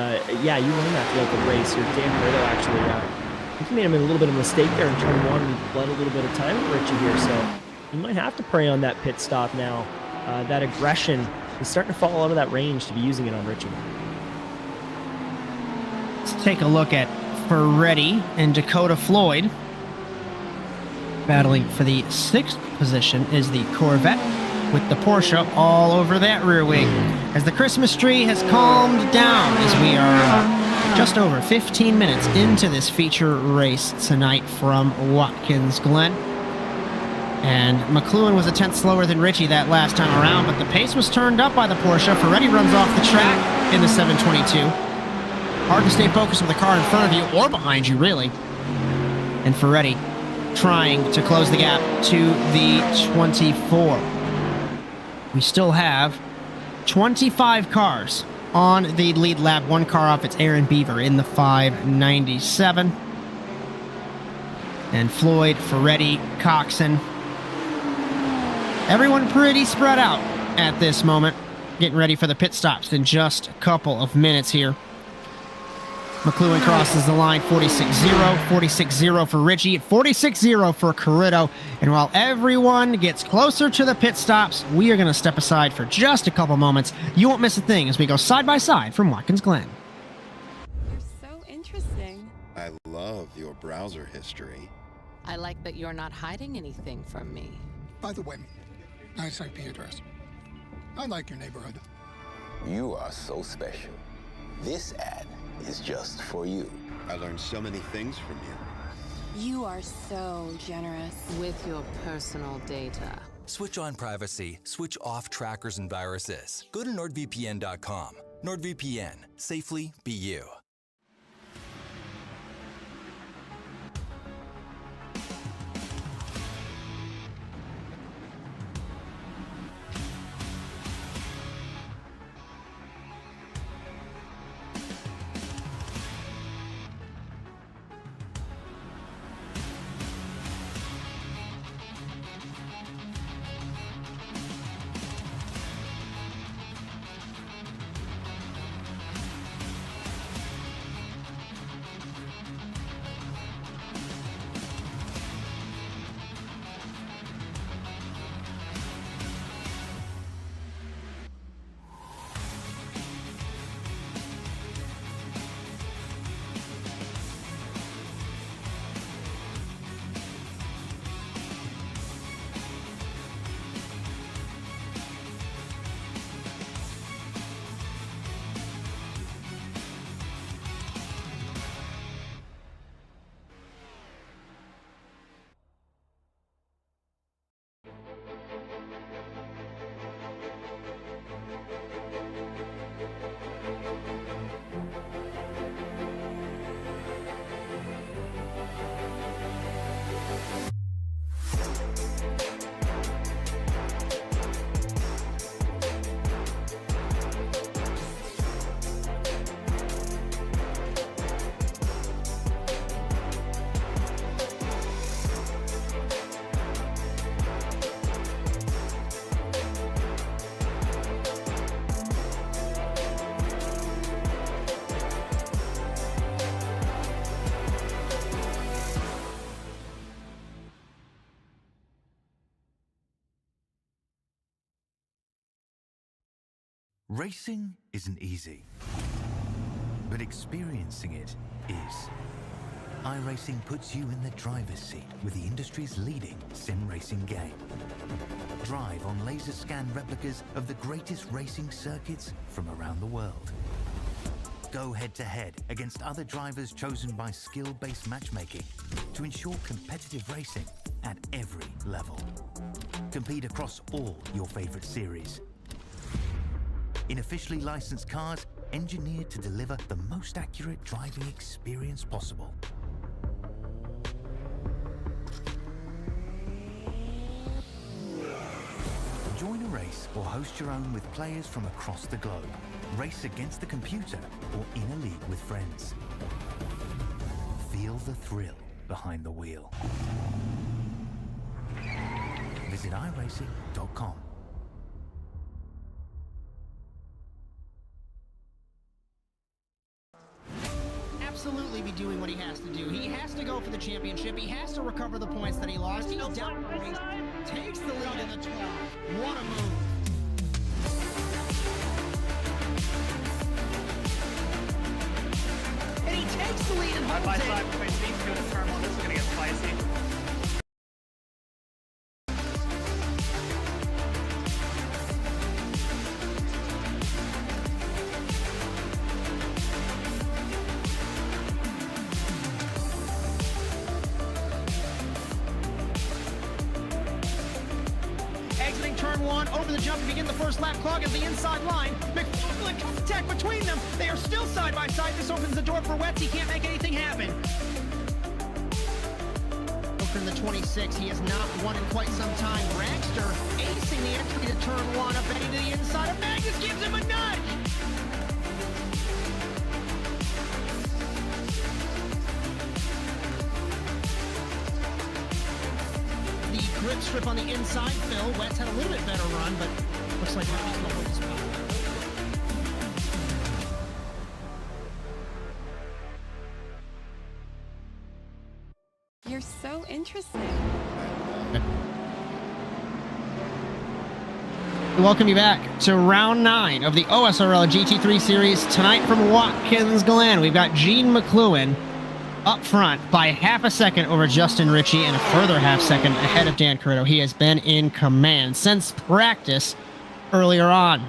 yeah, you learn that throughout the race. Your Dan Cariddo actually, I think he made a little bit of a mistake there in turn 1. He bled a little bit of time with Ritchie here, so you might have to prey on that pit stop now. That aggression is starting to fall out of that range to be using it on Ritchie. Let's take a look at Ferretti and Dakota Floyd. Battling for the 6th position is the Corvette, with the Porsche all over that rear wing. As the Christmas tree has calmed down, as we are just over 15 minutes into this feature race tonight from Watkins Glen. And McCluan was a tenth slower than Ritchie that last time around, but the pace was turned up by the Porsche. Ferretti runs off the track in the 722. Hard to stay focused with the car in front of you or behind you, really. And Ferretti trying to close the gap to the 24. We still have 25 cars on the lead lap. One car off, it's Aaron Beaver in the 597. And Floyd, Ferretti, Coxen. Everyone pretty spread out at this moment. Getting ready for the pit stops in just a couple of minutes here. McCluan crosses the line, 46-0, 46-0 for Ritchie, 46-0 for Cariddo. And while everyone gets closer to the pit stops, we are going to step aside for just a couple moments. You won't miss a thing as we go side by side from Watkins Glen. You're so interesting. I love your browser history. I like that you're not hiding anything from me. By the way, nice IP address. I like your neighborhood. You are so special. This ad is just for you. I learned so many things from you. You are so generous. With your personal data. Switch on privacy, switch off trackers and viruses. Go to nordvpn.com. NordVPN. Safely be you. Racing isn't easy, but experiencing it is. iRacing puts you in the driver's seat with the industry's leading sim racing game. Drive on laser scan replicas of the greatest racing circuits from around the world. Go head-to-head against other drivers chosen by skill-based matchmaking to ensure competitive racing at every level. Compete across all your favorite series. In officially licensed cars, engineered to deliver the most accurate driving experience possible. Join a race or host your own with players from across the globe. Race against the computer or in a league with friends. Feel the thrill behind the wheel. Visit iRacing.com. Absolutely be doing what he has to do. He has to go for the championship. He has to recover the points that he lost. He's down the race, takes the lead in the 12. What a move. And he takes the lead and holds it. Side between these two in turn one. This is going to get spicy. Exiting turn one, over the jump to begin the first lap. Clogging the inside line. McCluan contact between them. They are still side by side. This opens the door for Wetz. He can't make anything happen. From the 26, he has not won in quite some time. Dragster acing the entry to turn one. Up Betty to the inside of Magnus gives him a nudge. The grip strip on the inside, Phil. Wetz had a little bit better run, but looks like he's going to hold his spot. You're so interesting. We welcome you back to round 9 of the OSRL GT3 series. Tonight from Watkins, Glen, we've got Gene McCluan up front by half a second over Justin Ritchie and a further half second ahead of Dan Cariddo. He has been in command since practice earlier on.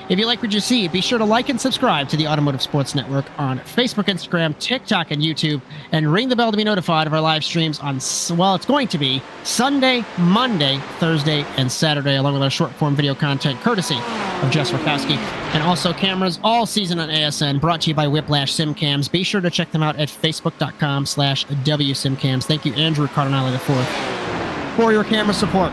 If you like what you see, be sure to like and subscribe to the Automotive Sports Network on Facebook, Instagram, TikTok, and YouTube, and ring the bell to be notified of our live streams on, well, it's going to be Sunday, Monday, Thursday, and Saturday, along with our short-form video content courtesy of Jess, Rakowski, and also cameras all season on ASN, brought to you by Whiplash SimCams. Be sure to check them out at facebook.com/WSimCams. Thank you, Andrew Cardinale IV, for your camera support.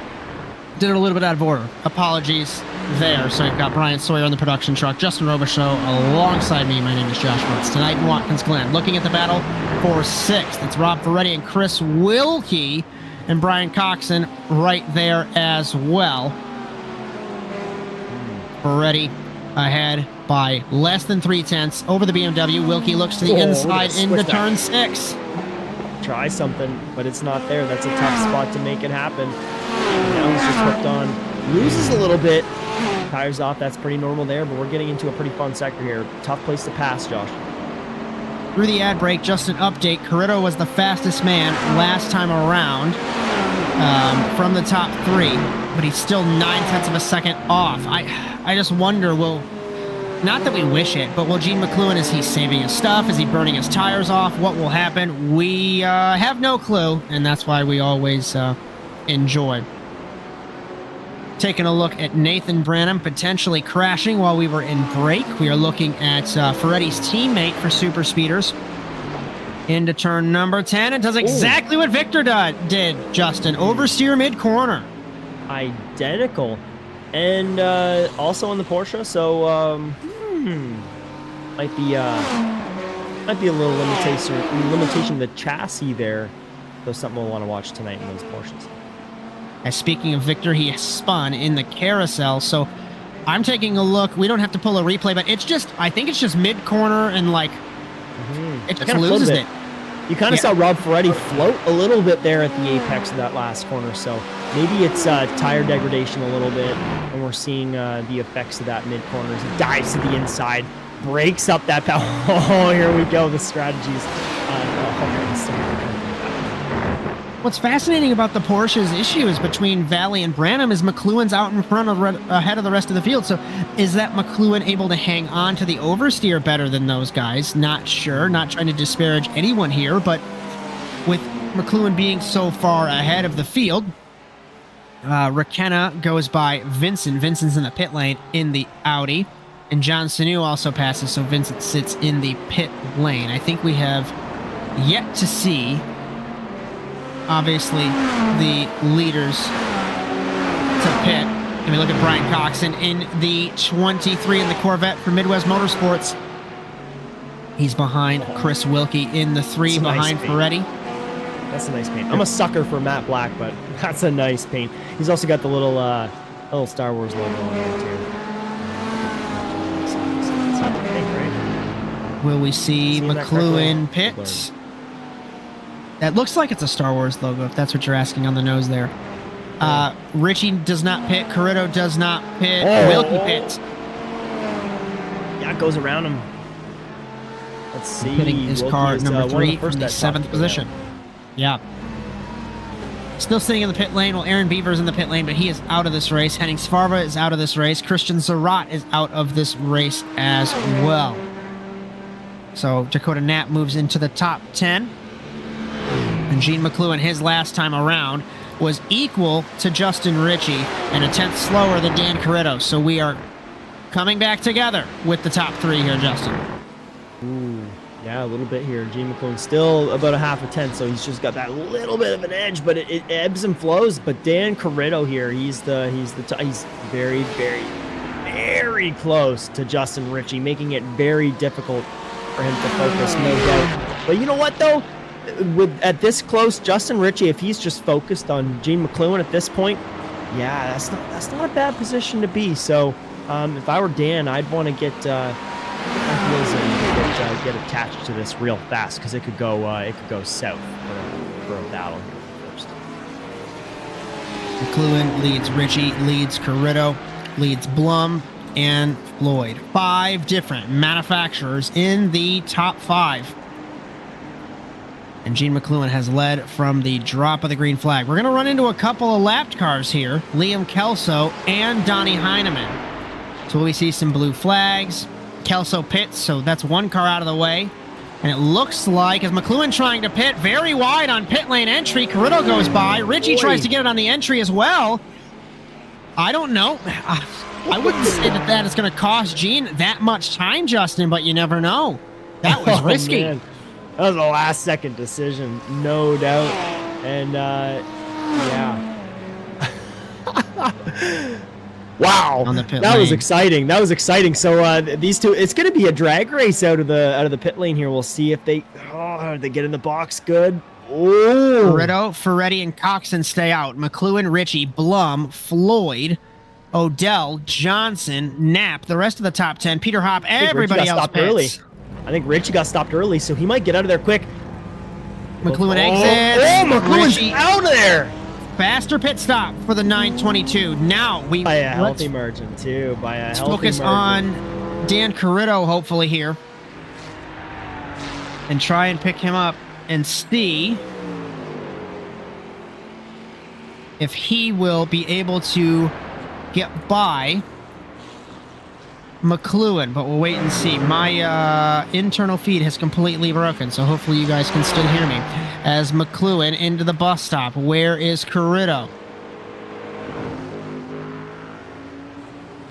Did it a little bit out of order. Apologies there. So you've got Brian Sawyer on the production truck, Justin Robichaud alongside me. My name is Josh Mertz. Tonight in Watkins, Glen, looking at the battle for 6th. It's Rob Ferretti and Chris Wilkie and Brian Coxen right there as well. Ferretti ahead by less than 3/10 over the BMW. Wilkie looks to the inside into turn 6. Try something, but it's not there. That's a tough spot to make it happen. Now he's just hooked on. Loses a little bit. Tires off. That's pretty normal there, but we're getting into a pretty fun sector here. Tough place to pass, Josh. Through the ad break, just an update. Cariddo was the fastest man last time around from the top 3, but he's still 9/10 of a second off. I just wonder, not that we wish it, but will Gene McCluan, is he saving his stuff? Is he burning his tires off? What will happen? We have no clue, and that's why we always enjoy taking a look at Nathan Branham potentially crashing while we were in break. We are looking at Ferretti's teammate for Super Speeders into turn number 10. It does exactly what Victor did, Justin. Oversteer mid-corner. Identical. And also on the Porsche, so might be a little limitation of the chassis there. So something we'll want to watch tonight in those Porsches. As speaking of Victor, he spun in the carousel, so I'm taking a look. We don't have to pull a replay, but I think it's just mid-corner and it just loses it. You kind of saw Rob Ferretti float a little bit there at the apex of that last corner, so maybe it's tire degradation a little bit, and we're seeing the effects of that mid corner as he dives to the inside, breaks up that power. Oh, here we go, the strategies. What's fascinating about the Porsche's issue is between Valley and Branham is McCluan's out in front of ahead of the rest of the field. So is that McCluan able to hang on to the oversteer better than those guys? Not sure. Not trying to disparage anyone here, but with McCluan being so far ahead of the field, Rakowski goes by Vincent. Vincent's in the pit lane in the Audi, and John Sanu also passes, so Vincent sits in the pit lane. I think we have yet to see, obviously, the leaders to pit. And we look at Brian Coxen in the 23 in the Corvette for Midwest Motorsports. He's behind Chris Wilkie in the 3 behind Ferretti. That's a nice paint. I'm a sucker for matte black, but that's a nice paint. He's also got the little Star Wars logo on there too. Will we see McCluan pit? That looks like it's a Star Wars logo, if that's what you're asking on the nose there. Richie does not pit. Cariddo does not pit. Wilkie pits. Yeah, it goes around him. Let's see. Pitting his car number 3 from the 7th position. Yeah. Still sitting in the pit lane. Well, Aaron Beaver's in the pit lane, but he is out of this race. Henning Svarva is out of this race. Christian Zarat is out of this race as well. So Dakota Knapp moves into the top 10. And Gene McCluan, his last time around, was equal to Justin Ritchie and a 10th slower than Dan Cariddo. So we are coming back together with the top 3 here, Justin. Ooh, yeah, a little bit here. Gene McCluan still about a half a tenth, so he's just got that little bit of an edge, but it ebbs and flows. But Dan Cariddo here, he's very, very, very close to Justin Ritchie, making it very difficult for him to focus, no doubt. But you know what, though? At this close, Justin Ritchie, if he's just focused on Gene McCluan at this point, yeah, that's not a bad position to be. So if I were Dan, I'd want to get heels in and get attached to this real fast, because it could go south for a battle here first. McCluan leads Ritchie, leads Cariddo, leads Blum and Floyd. 5 different manufacturers in the top 5. And Gene McCluan has led from the drop of the green flag. We're going to run into a couple of lapped cars here. Liam Kelso and Donnie Heineman. So we see some blue flags. Kelso pits, so that's one car out of the way. And it looks like, as McCluan trying to pit, very wide on pit lane entry. Cariddo goes by. Ritchie tries to get it on the entry as well. I don't know. I wouldn't say that is going to cost Gene that much time, Justin, but you never know. That was risky. Man. That was a last-second decision, no doubt. And, yeah. Wow, that was exciting. That was exciting. So these two, it's going to be a drag race out of the pit lane here. We'll see if they get in the box good. Oh, Cariddo, Ferretti, and Coxen stay out. McCluan, Ritchie, Blum, Floyd, Odell, Johnson, Knapp, the rest of the top 10, Peter Hopp, everybody else pits. Early. I think Ritchie got stopped early, so he might get out of there quick. McCluan exits. Oh, McCluan's out of there. Faster pit stop for the 922. Now we by a healthy margin too. Let's focus on Dan Cariddo hopefully here, and try and pick him up and see if he will be able to get by McCluan, but we'll wait and see. My internal feed has completely broken, so hopefully you guys can still hear me. As McCluan into the bus stop. Where is Cariddo?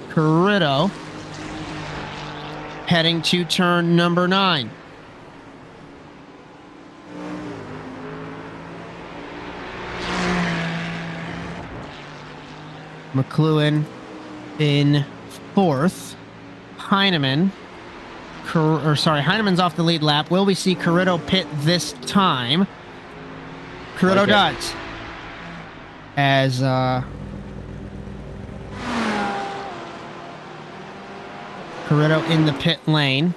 Cariddo heading to turn number 9. McCluan in 4th. Heineman, Heineman's off the lead lap. Will we see Cariddo pit this time? Cariddo does. As Cariddo in the pit lane.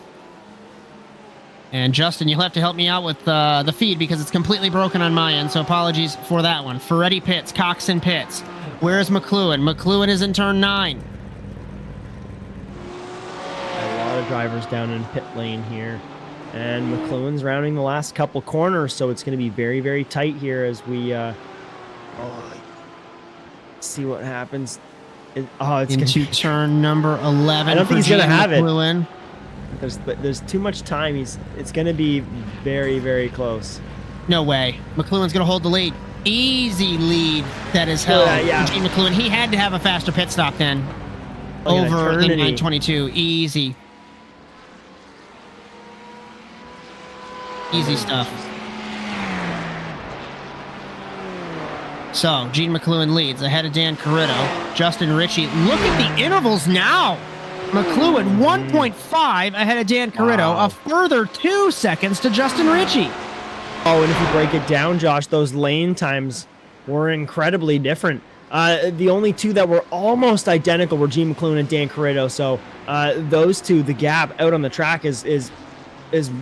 And Justin, you'll have to help me out with the feed because it's completely broken on my end, so apologies for that one. Ferretti pits, Coxen pits. Where's McCluan? McCluan is in turn 9. A lot of drivers down in pit lane here. And McCluan's rounding the last couple corners, so it's going to be very, very tight here as we see what happens. It's into turn number 11. I don't think he's going to have McCluan. it. There's too much time. It's going to be very, very close. No way. McCluan's going to hold the lead. Easy lead that is held. Yeah. Gene McCluan, he had to have a faster pit stop then. Like over the 922. Easy. Easy stuff. So, Gene McCluan leads ahead of Dan Cariddo. Justin Ritchie, look at the intervals now. McCluan 1.5 ahead of Dan Cariddo. Wow. A further 2 seconds to Justin Ritchie. Oh, and if you break it down, Josh, those lane times were incredibly different. The only two that were almost identical were Gene McCluan and Dan Cariddo. So those two, the gap out on the track is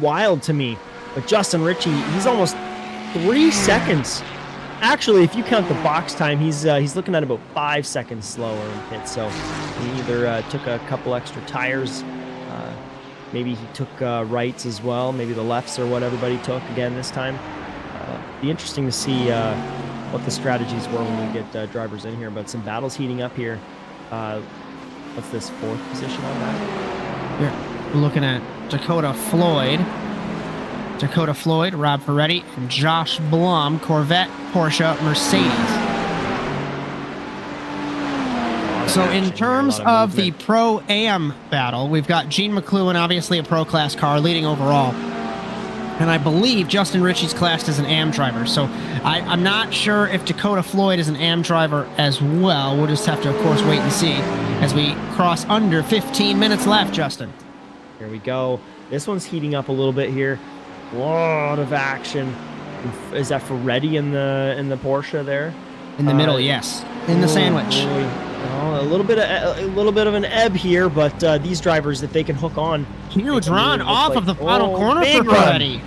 wild to me. But Justin Ritchie, he's almost 3 seconds. Actually, if you count the box time, he's looking at about 5 seconds slower in pit. So he either took a couple extra tires, maybe he took rights as well, maybe the lefts or what everybody took again this time. Be interesting to see what the strategies were when we get drivers in here. But some battles heating up here. What's this, 4th position on that? We're looking at Dakota Floyd, Rob Ferretti, and Josh Blum, Corvette, Porsche, Mercedes. So in terms of the Pro-Am battle, we've got Gene McCluan, obviously a Pro Class car, leading overall. And I believe Justin Ritchie's classed as an AM driver. So I'm not sure if Dakota Floyd is an AM driver as well. We'll just have to, of course, wait and see as we cross under 15 minutes left, Justin. Here we go. This one's heating up a little bit here. A lot of action. Is that Ferretti in the Porsche there? In the middle, yes. In the sandwich. A little bit of an ebb here, but these drivers, if they can hook on. Huge run off of the final corner for Ferretti.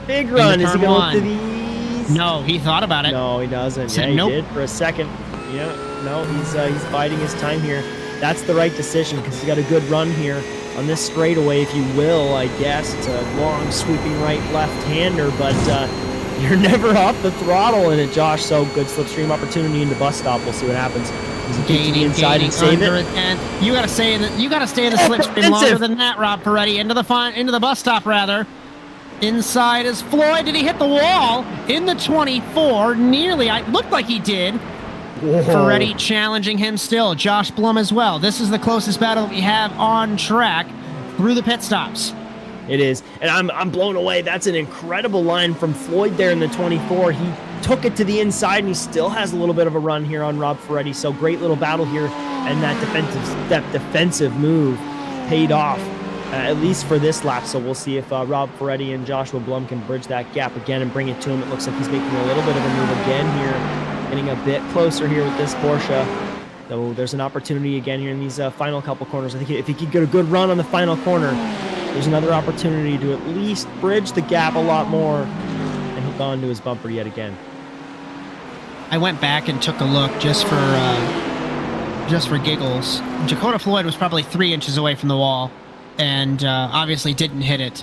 Big run. Is he going to these? No, he thought about it. No, he doesn't. Said yeah, he nope. did for a second. Yeah, no, he's biding his time here. That's the right decision because he's got a good run here on this straightaway, if you will, I guess. It's a long, sweeping right left-hander, but you're never off the throttle in it, Josh. So good slipstream opportunity in the bus stop. We'll see what happens. Gaining inside and save it. And you got to stay in the slipstream longer than that, Rob Ferretti. Into the bus stop rather. Inside is Floyd. Did he hit the wall in the 24? Nearly. I looked like he did. Whoa. Ferretti challenging him still. Josh Blum as well. This is the closest battle we have on track through the pit stops. It is, and I'm blown away. That's an incredible line from Floyd there in the 24. He took it to the inside, and he still has a little bit of a run here on Rob Ferretti. So great little battle here, and that defensive move paid off, at least for this lap. So we'll see if Rob Ferretti and Joshua Blum can bridge that gap again and bring it to him. It looks like he's making a little bit of a move again here, getting a bit closer here with this Porsche. So there's an opportunity again here in these final couple corners. I think if he could get a good run on the final corner, there's another opportunity to at least bridge the gap a lot more and hook on to his bumper yet again. I went back and took a look just for giggles. Dakota Floyd was probably 3 inches away from the wall and obviously didn't hit it.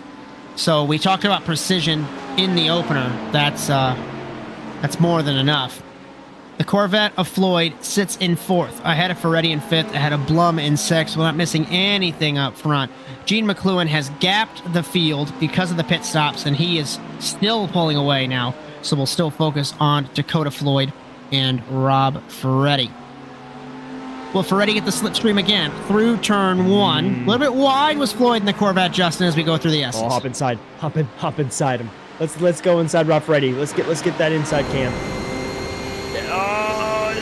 So we talked about precision in the opener. That's more than enough. The Corvette of Floyd sits in 4th, ahead of Ferretti in 5th, ahead of Blum in 6th, without missing anything up front. Gene McCluan has gapped the field because of the pit stops, and he is still pulling away now. So we'll still focus on Dakota Floyd and Rob Ferretti. Will Ferretti get the slipstream again through turn 1? A little bit wide was Floyd in the Corvette, Justin, as we go through the S's. Oh, hop inside. Hop inside him. Let's go inside Rob Ferretti. Let's get that inside cam. Oh,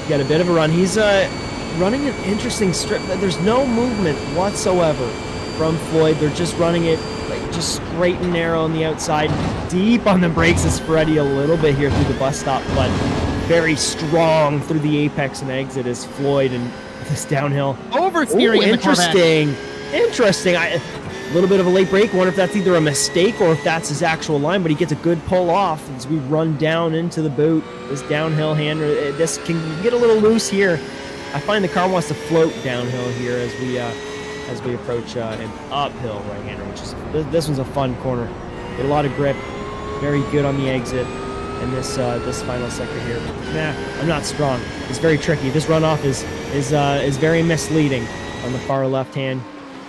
got a bit of a run. He's running an interesting strip. There's no movement whatsoever from Floyd. They're just running it just straight and narrow on the outside. Deep on the brakes is Ferretti a little bit here through the bus stop, but very strong through the apex and exit is Floyd and this downhill. Oversteering in the Corvette. Interesting. A little bit of a late break. Wonder if that's either a mistake or if that's his actual line, but he gets a good pull off as we run down into the boot. This downhill hander, this can get a little loose here. I find the car wants to float downhill here as we approach an uphill right-hander, which is this one's a fun corner. Get a lot of grip, very good on the exit, and this final sector here. Nah, I'm not strong. It's very tricky. This runoff is very misleading on the far left hand.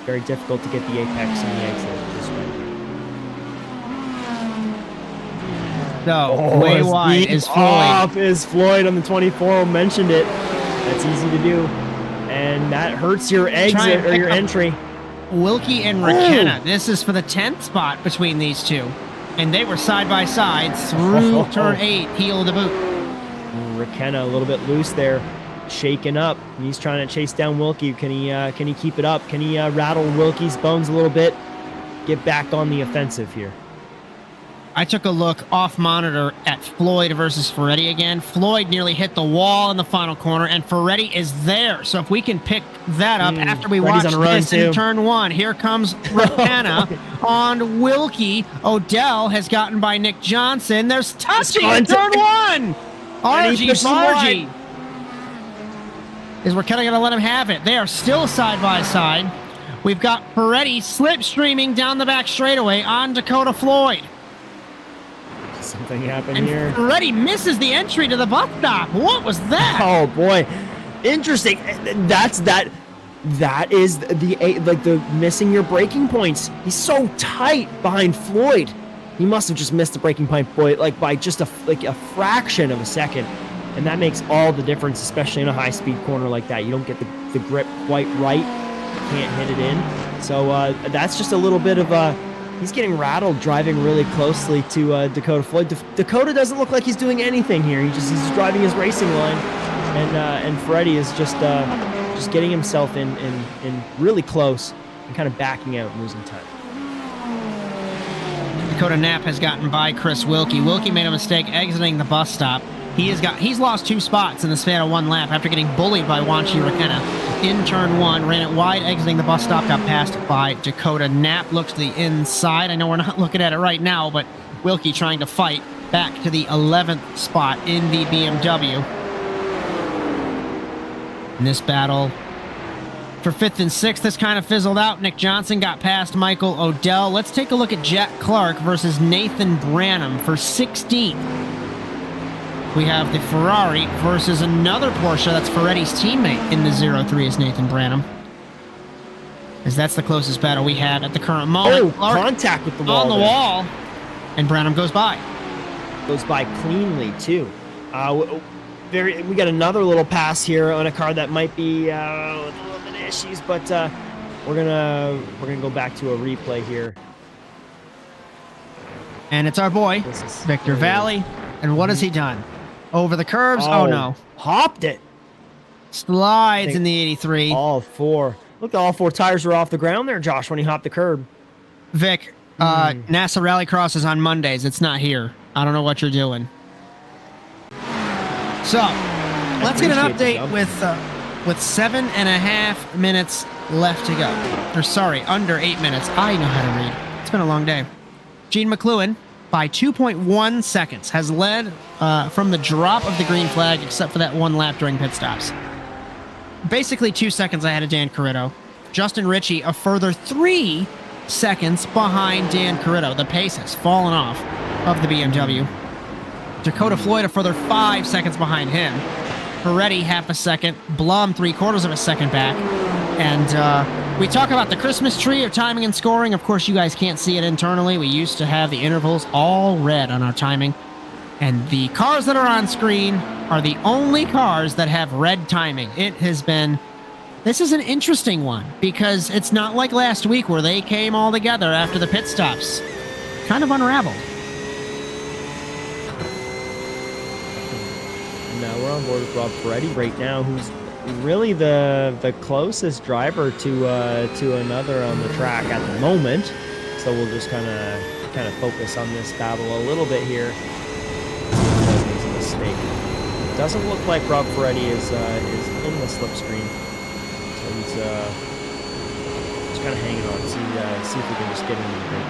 Very difficult to get the apex and the exit this way. No, way wide is Floyd. Off is Floyd on the 24. Mentioned it. That's easy to do, and that hurts your exit or your entry. Wilkie and McKenna. This is for the 10th spot between these two, and they were side by side through turn 8, heel of the boot. McKenna a little bit loose there, shaken up. He's trying to chase down Wilkie. Can he keep it up? Can he rattle Wilkie's bones a little bit? Get back on the offensive here. I took a look off monitor at Floyd versus Ferretti again. Floyd nearly hit the wall in the final corner, and Ferretti is there. So if we can pick that up after we watch this in turn 1, here comes McKenna on Wilkie. Odell has gotten by Nick Johnson. There's touching in turn 1. RG. Is McKenna going to let him have it? They are still side by side. We've got Ferretti slipstreaming down the back straightaway on Dakota Floyd. Something happened here. Ferretti misses the entry to the bus stop. What was that? Oh boy, interesting. That is the missing your braking points. He's so tight behind Floyd. He must have just missed the braking point by just a fraction of a second, and that makes all the difference, especially in a high-speed corner like that. You don't get the grip quite right. You can't hit it in. So that's just a little bit of a. He's getting rattled driving really closely to Dakota Floyd. Dakota doesn't look like he's doing anything here. He's driving his racing line, and Ferretti is just getting himself in really close and kind of backing out and losing time. Dakota Knapp has gotten by Chris Wilkie. Wilkie made a mistake exiting the bus stop. He's lost 2 spots in the span of 1 lap after getting bullied by Wanchi Rakena in turn 1. Ran it wide, exiting the bus stop, got passed by Dakota Knapp. Looks to the inside. I know we're not looking at it right now, but Wilkie trying to fight back to the 11th spot in the BMW. In this battle for 5th and 6th, this kind of fizzled out. Nick Johnson got past Michael Odell. Let's take a look at Jack Clark versus Nathan Branham for 16th. We have the Ferrari versus another Porsche. That's Ferretti's teammate in the 03 is Nathan Branham. As that's the closest battle we have at the current moment. Oh, Clark contact with the wall. On the wall. And Branham goes by. Goes by cleanly, too. We got another little pass here on a car that might be with a little bit of issues, but we're gonna go back to a replay here. And it's our boy, Victor Valley. And what has he done? Over the curves? Oh no. Hopped it. Slides in the 83. All 4. Look, all 4 tires were off the ground there, Josh, when he hopped the curb. Vic, NASA Rallycross is on Mondays. It's not here. I don't know what you're doing. So, let's get an update with 7.5 minutes left to go. Or sorry, under 8 minutes. I know how to read. It's been a long day. Gene McCluan, by 2.1 seconds, has led from the drop of the green flag, except for that 1 lap during pit stops. Basically 2 seconds ahead of Dan Cariddo. Justin Ritchie, a further 3 seconds behind Dan Cariddo. The pace has fallen off of the BMW. Dakota Floyd, a further 5 seconds behind him. Ferretti, half a second. Blum, 3/4 of a second back. And we talk about the Christmas tree of timing and scoring. Of course, you guys can't see it internally. We used to have the intervals all red on our timing. And the cars that are on screen are the only cars that have red timing. This is an interesting one because it's not like last week where they came all together after the pit stops. Kind of unraveled. Now we're on board with Rob Ferretti right now, who's really the closest driver to another on the track at the moment. So we'll just kind of focus on this battle a little bit here. Makes a mistake. It doesn't look like Rob Ferretti is in the slipstream. So he's just kind of hanging on. See if we can just get into the break.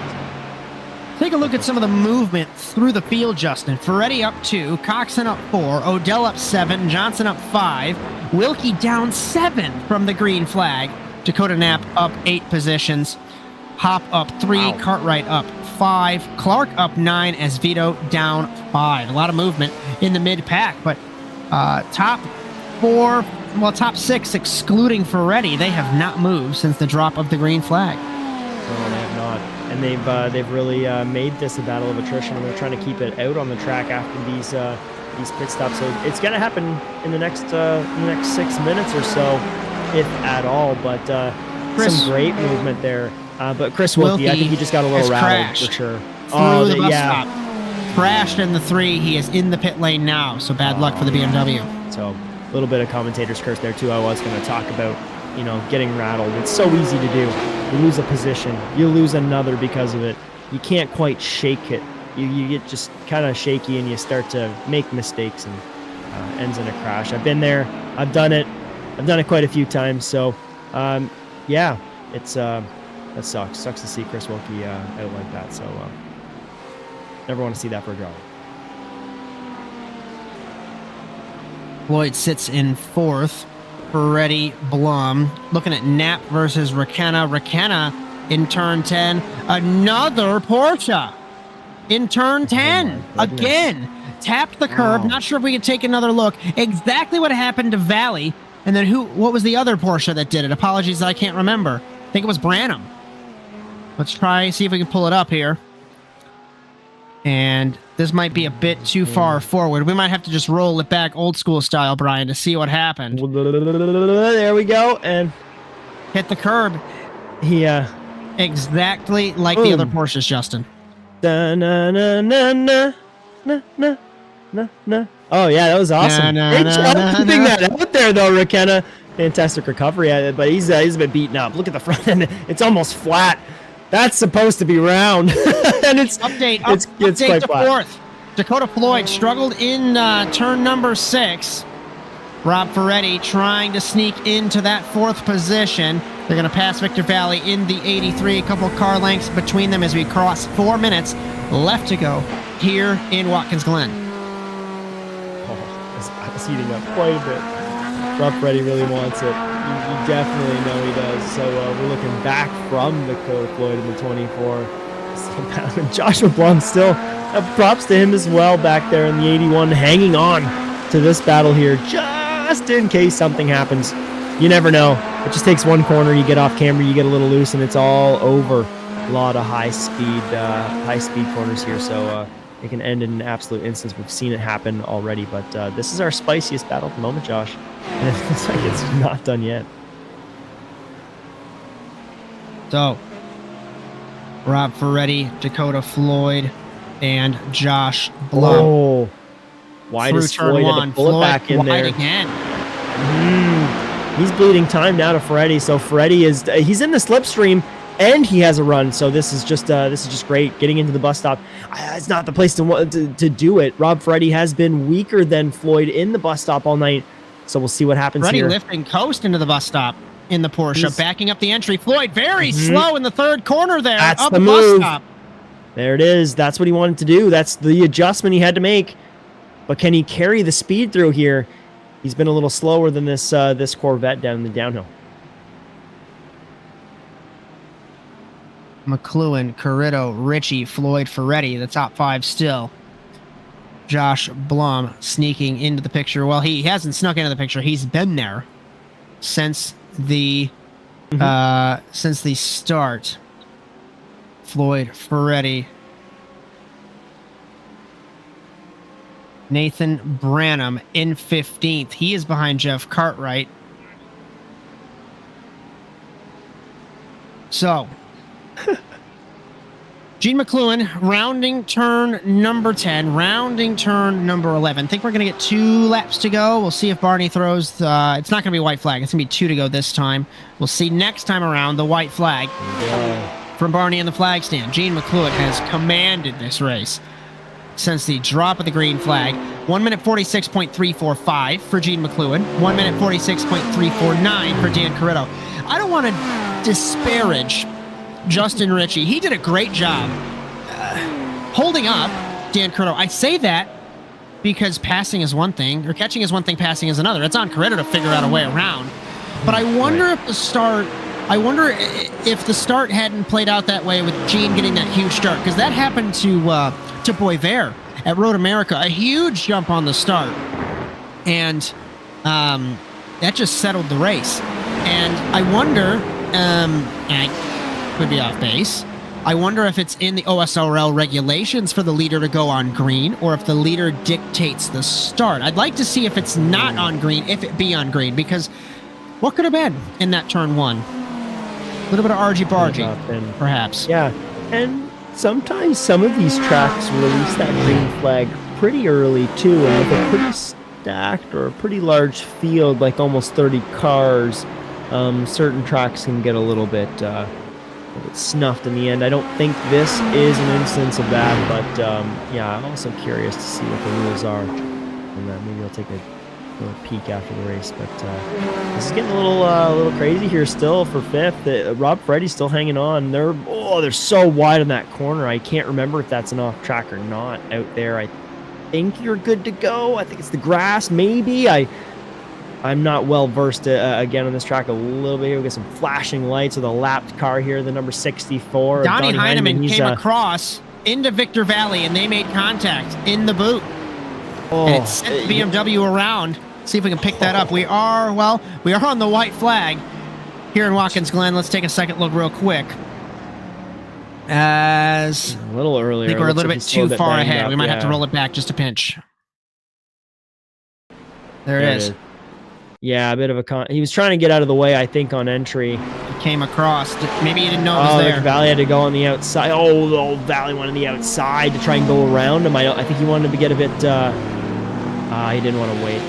Take a look at some of the movement through the field, Justin. Ferretti up 2, Coxen up 4, Odell up 7, Johnson up 5, Wilkie down 7 from the green flag, Dakota Knapp up 8 positions, Hop up 3, Wow. Cartwright up 5, Clark up 9, as Vito down 5. A lot of movement in the mid-pack, but top 6, excluding Ferretti, they have not moved since the drop of the green flag. No, they have not. And they've really made this a battle of attrition, and they're trying to keep it out on the track after these pit stops. So it's going to happen in the next 6 minutes or so, if at all. But some great movement there. But Chris Wilkie, I think he just got a little rattled for sure. Through the bus stop. Crashed in the 3. He is in the pit lane now, so bad luck for the BMW. So a little bit of commentator's curse there too. I was going to talk about, getting rattled. It's so easy to do. You lose a position, you lose another because of it. You can't quite shake it. You get just kind of shaky and you start to make mistakes and ends in a crash. I've been there. I've done it. I've done it quite a few times. So, yeah, it's that sucks. Sucks to see Chris Wilkie out like that. So, never want to see that for a driver. Lloyd sits in 4th. Ferretti, Blum. Looking at Knapp versus Rakenna. Rakenna in turn 10. Another Porsche in turn 10. Again. Tapped the curb. Not sure if we could take another look. Exactly what happened to Valley. And then what was the other Porsche that did it? Apologies that I can't remember. I think it was Branham. Let's try, see if we can pull it up here. And this might be a bit too far forward. We might have to just roll it back old school style, Brian, to see what happened. There we go. And hit the curb. Exactly like the other Porsches, Justin. Oh, yeah, that was awesome. Great job keeping that out there, though, Rakenna. Fantastic recovery at it, but he's a bit beaten up. Look at the front end. It's almost flat. That's supposed to be round. And it's update quite to flat. 4th. Dakota Floyd struggled in turn number 6. Rob Ferretti trying to sneak into that 4th position. They're going to pass Victor Valley in the 83. A couple car lengths between them as we cross 4 minutes left to go here in Watkins Glen. Oh, it's heating up quite a bit. Rob Ferretti really wants it. You definitely know he does. So we're looking back from Dakota Floyd in the 24. And Joshua Blum still, props to him as well back there in the 81, hanging on to this battle here just in case something happens. You never know. It just takes one corner, you get off camera, you get a little loose, and it's all over. A lot of high speed corners here, so it can end in an absolute instance. We've seen it happen already, but this is our spiciest battle at the moment, Josh. And it looks like it's not done yet. So, Rob Ferretti, Dakota Floyd, and Josh Blum. Oh, why does Floyd have to pull it back in there? Again. He's bleeding time now to Ferretti. So Ferretti he's in the slipstream and he has a run. So this is just great. Getting into the bus stop. It's not the place to do it. Rob Ferretti has been weaker than Floyd in the bus stop all night. So we'll see what happens Ferretti here. lifting coast into the bus stop in the Porsche, backing up the entry. Floyd very slow in the 3rd corner there. That's up the bus move. Stop. There it is. That's what he wanted to do. That's the adjustment he had to make. But can he carry the speed through here? He's been a little slower than this Corvette down the downhill. McCluan, Cariddo, Ritchie, Floyd, Ferretti, the top 5 still. Josh Blum sneaking into the picture. Well, he hasn't snuck into the picture. He's been there since the start. Floyd, Ferretti, Nathan Branham in 15th. He is behind Jeff Cartwright. So, Gene McCluan, rounding turn number 10, rounding turn number 11. I think we're going to get 2 laps to go. We'll see if Barney throws. It's not going to be white flag. It's going to be 2 to go this time. We'll see next time around the white flag from Barney in the flag stand. Gene McCluan has commanded this race since the drop of the green flag. 1 minute 46.345 for Gene McCluan. 1 minute 46.349 for Dan Cariddo. I don't want to disparage Justin Ritchie. He did a great job holding up Dan Cariddo. I say that because passing is one thing, or catching is one thing, passing is another. It's on Cariddo to figure out a way around. But I wonder if the start hadn't played out that way with Gene getting that huge start, because that happened to Boisvert at Road America, a huge jump on the start, and that just settled the race. And I wonder, and I could be off base, I wonder if it's in the OSRL regulations for the leader to go on green, or if the leader dictates the start. I'd like to see if it's not on green, if it be on green, because what could have been in that turn one? A little bit of argy-bargy, perhaps. Yeah, and sometimes some of these tracks release that green flag pretty early, too, and with a pretty stacked or a pretty large field, like almost 30 cars, certain tracks can get a little bit snuffed in the end. I don't think this is an instance of that, but yeah, I'm also curious to see what the rules are, and maybe I'll take a little peek after the race. But this is getting a little crazy here still for fifth. Rob Freddy's still hanging on. They're so wide in that corner. I can't remember if that's an off track or not out there. I think you're good to go. I think it's the grass, maybe. I'm not well versed again on this track a little bit here. We got some flashing lights with a lapped car here, the number 64. Donnie Heineman came across into Victor Valley, and they made contact in the boot. And it sent the BMW around. See if we can pick that up. We are on the white flag here in Watkins Glen. Let's take a second look real quick. As a little earlier, I think we're a little bit too far ahead. We might have to roll it back just a pinch. There it is. Yeah, a bit of a he was trying to get out of the way, I think, on entry. He came across. Maybe he didn't know it was there. Valley had to go on the outside. Oh, the old Valley went on the outside to try and go around him. I think he wanted to get a bit. He didn't want to wait.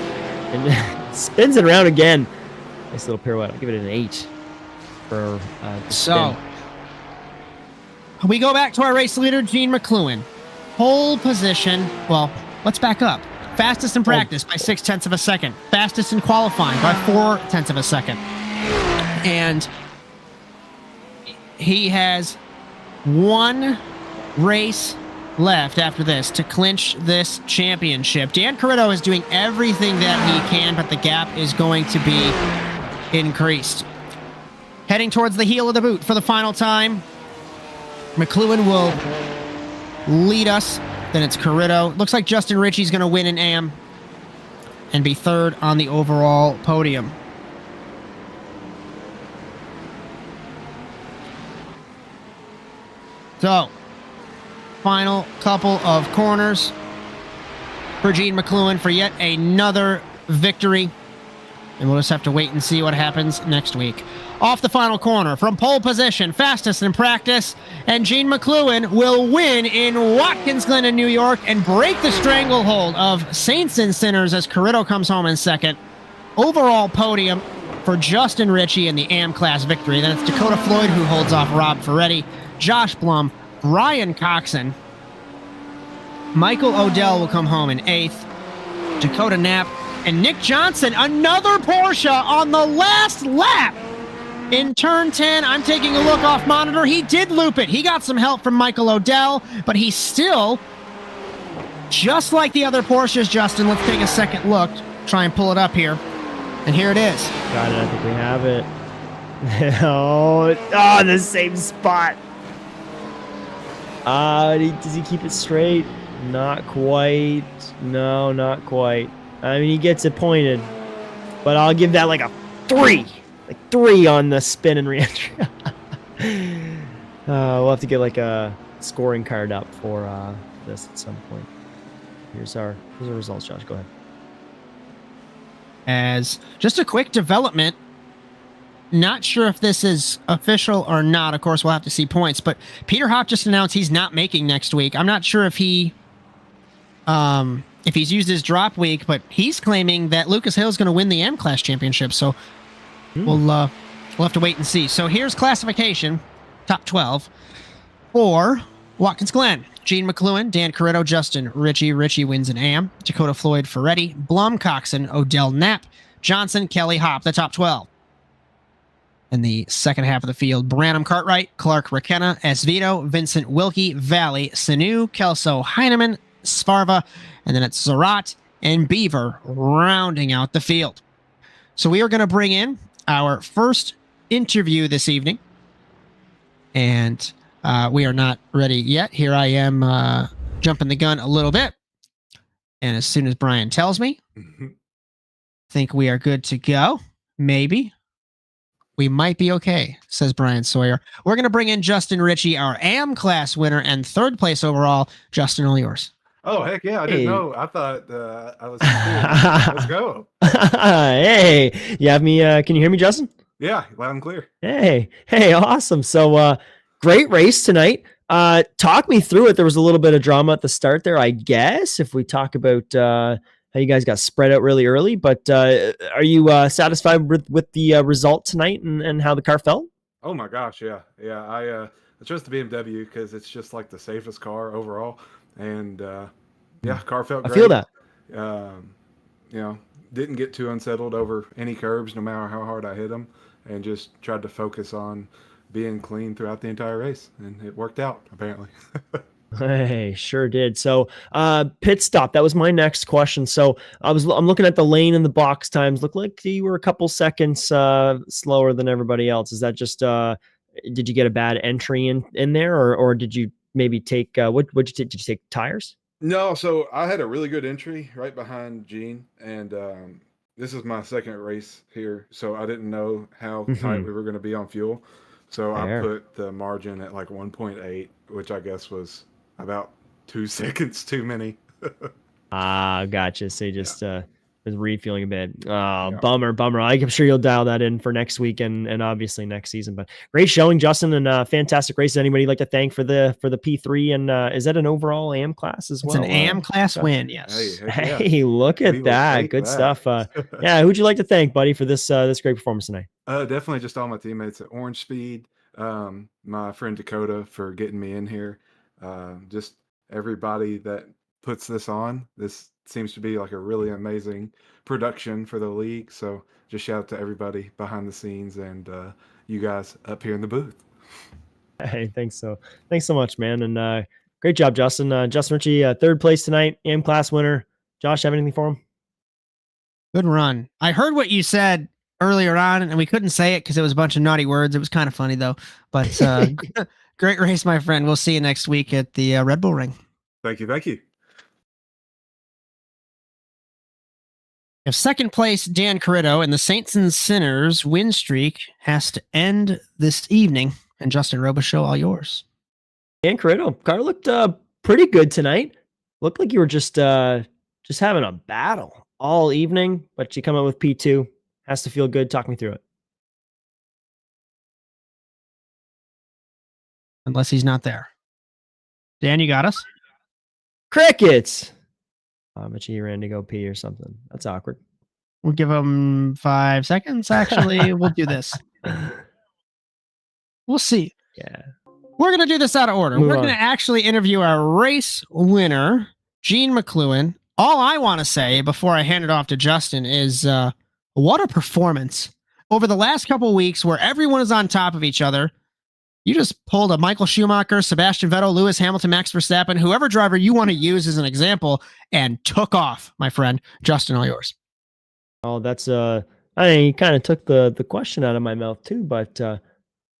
And spins it around again. Nice little pirouette. I'll give it an 8 for the spin. We go back to our race leader, Gene McCluan. Pole position. Well, let's back up. Fastest in practice by 0.6 of a second. Fastest in qualifying by 0.4 of a second. And he has one race left after this to clinch this championship. Dan Cariddo is doing everything that he can, but the gap is going to be increased. Heading towards the heel of the boot for the final time. McCluan will lead us. Then it's Cariddo. Looks like Justin Ritchie's going to win an AM and be third on the overall podium. So, final couple of corners for Gene McCluan for yet another victory. And we'll just have to wait and see what happens next week. Off the final corner, from pole position, fastest in practice, and Gene McCluan will win in Watkins Glen in New York and break the stranglehold of Saints and Sinners as Cariddo comes home in second. Overall podium for Justin Ritchie in the AM class victory. Then it's Dakota Floyd who holds off Rob Ferretti, Josh Blum, Brian Coxen. Michael Odell will come home in 8th. Dakota Knapp and Nick Johnson, another Porsche on the last lap. In turn 10, I'm taking a look off monitor. He did loop it. He got some help from Michael Odell, but he's still, just like the other Porsches, Justin, let's take a second look, try and pull it up here. And here it is. Got it. I think we have it. The same spot. Does he keep it straight? Not quite. No, not quite. I mean, he gets it pointed, but I'll give that like a 3. Like 3 on the spin and re-entry. We'll have to get like a scoring card up for this at some point. Here's our results, Josh. Go ahead. As just a quick development, not sure if this is official or not. Of course, we'll have to see points. But Peter Hock just announced he's not making next week. I'm not sure if he's used his drop week, but he's claiming that Lucas Hill is going to win the M-Class championship. So we'll have to wait and see. So here's classification, top 12 for Watkins Glen. Gene McCluan, Dan Cariddo, Justin Ritchie. Ritchie wins an AM. Dakota Floyd, Ferretti, Blum, Coxen, Odell, Knapp, Johnson, Kelly, Hop. The top 12. In the second half of the field, Branham Cartwright, Clark Rakenna, Esvito, Vincent Wilkie, Valley, Sanu, Kelso, Heineman, Sparva, and then it's Zarat and Beaver rounding out the field. So we are going to bring in our first interview this evening. And we are not ready yet. Here I am jumping the gun a little bit. And as soon as Brian tells me, think we are good to go. Maybe. We might be okay, says Brian Sawyer. We're going to bring in Justin Ritchie, our AM class winner and third place overall. Justin, all yours. Oh, heck yeah. I didn't know. I thought I was Let's go. Hey, you have me. Can you hear me, Justin? Yeah, loud and clear. Hey, awesome. So great race tonight. Talk me through it. There was a little bit of drama at the start there, I guess, if we talk about how you guys got spread out really early. But are you satisfied with the result tonight and how the car felt? Oh my gosh, yeah. I trust the BMW because it's just like the safest car overall. And car felt great. I feel that. Didn't get too unsettled over any curbs, no matter how hard I hit them, and just tried to focus on being clean throughout the entire race, and it worked out apparently. Hey, sure did. So, pit stop. That was my next question. So, I'm looking at the lane and the box times. Looked like you were a couple seconds slower than everybody else. Is that just did you get a bad entry in there, or did you maybe take what'd you take? Did you take tires? No, so I had a really good entry right behind Gene, and this is my second race here, so I didn't know how tight we were going to be on fuel. So I put the margin at like 1.8, which I guess was about 2 seconds too many. Gotcha. So you just was refueling a bit. Bummer. I'm sure you'll dial that in for next week and obviously next season. But great showing, Justin, and fantastic race. Anybody you'd like to thank for the P3? And is that an overall AM class as well? It's an AM class win, yes. Hey, look at that. Good stuff. Who'd you like to thank, buddy, for this great performance tonight? Definitely just all my teammates at Orange Speed. My friend Dakota for getting me in here. Just everybody that puts this on. This seems to be like a really amazing production for the league. So just shout out to everybody behind the scenes and you guys up here in the booth. Hey, thanks so much, man. And great job, Justin. Justin Ritchie, third place tonight, AM class winner. Josh, have anything for him? Good run. I heard what you said earlier on, and we couldn't say it because it was a bunch of naughty words. It was kind of funny, though. But great race, my friend. We'll see you next week at the Red Bull Ring. Thank you. If second place Dan Cariddo and the Saints and Sinners win streak has to end this evening, and Justin Robichaud, all yours. Dan Cariddo, car looked pretty good tonight. Looked like you were just having a battle all evening, but you come up with P2. Has to feel good. Talk me through it. Unless he's not there. Dan, you got us? Crickets. I bet he ran to go pee or something. That's awkward. We'll give him 5 seconds. Actually, we'll do this. We'll see. Yeah. We're going to do this out of order. We're going to actually interview our race winner, Gene McCluan. All I want to say before I hand it off to Justin is what a performance. Over the last couple of weeks where everyone is on top of each other, you just pulled a Michael Schumacher, Sebastian Vettel, Lewis Hamilton, Max Verstappen, whoever driver you want to use as an example, and took off, my friend. Justin, all yours. Oh, that's I kind of took the question out of my mouth too, but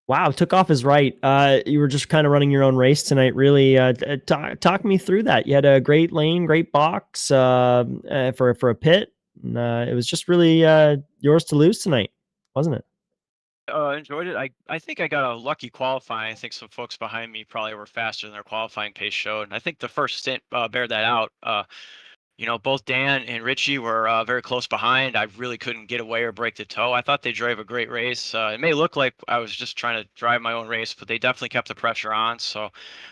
wow, took off is right. You were just kind of running your own race tonight. Really, talk me through that. You had a great lane, great box for a pit. And, it was just really yours to lose tonight, wasn't it? Enjoyed it. I think I got a lucky qualifying. I think some folks behind me probably were faster than their qualifying pace showed. And I think the first stint bared that out. Both Dan and Richie were very close behind. I really couldn't get away or break the toe. I thought they drove a great race. It may look like I was just trying to drive my own race, but they definitely kept the pressure on. So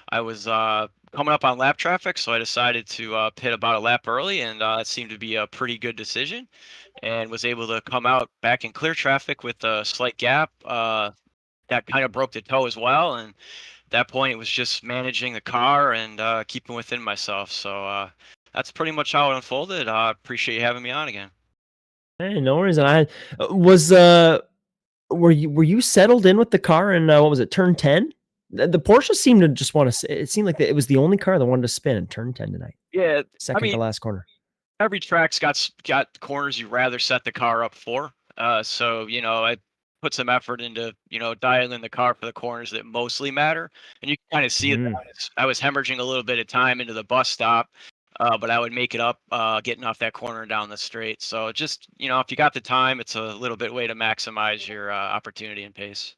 I was coming up on lap traffic, so I decided to pit about a lap early, and it seemed to be a pretty good decision, and was able to come out back in clear traffic with a slight gap. That kind of broke the toe as well, and at that point it was just managing the car and keeping within myself. So that's pretty much how it unfolded. I appreciate you having me on again. Hey, no worries. And I was were you settled in with the car in what was it, turn 10? The Porsche seemed to just want to. It seemed like it was the only car that wanted to spin in turn 10 tonight. Yeah, Second to last corner. Every track's got corners you'd rather set the car up for. So I put some effort into dialing the car for the corners that mostly matter, and you can kind of see that I was hemorrhaging a little bit of time into the bus stop, but I would make it up getting off that corner and down the straight. So just if you got the time, it's a little bit way to maximize your opportunity and pace.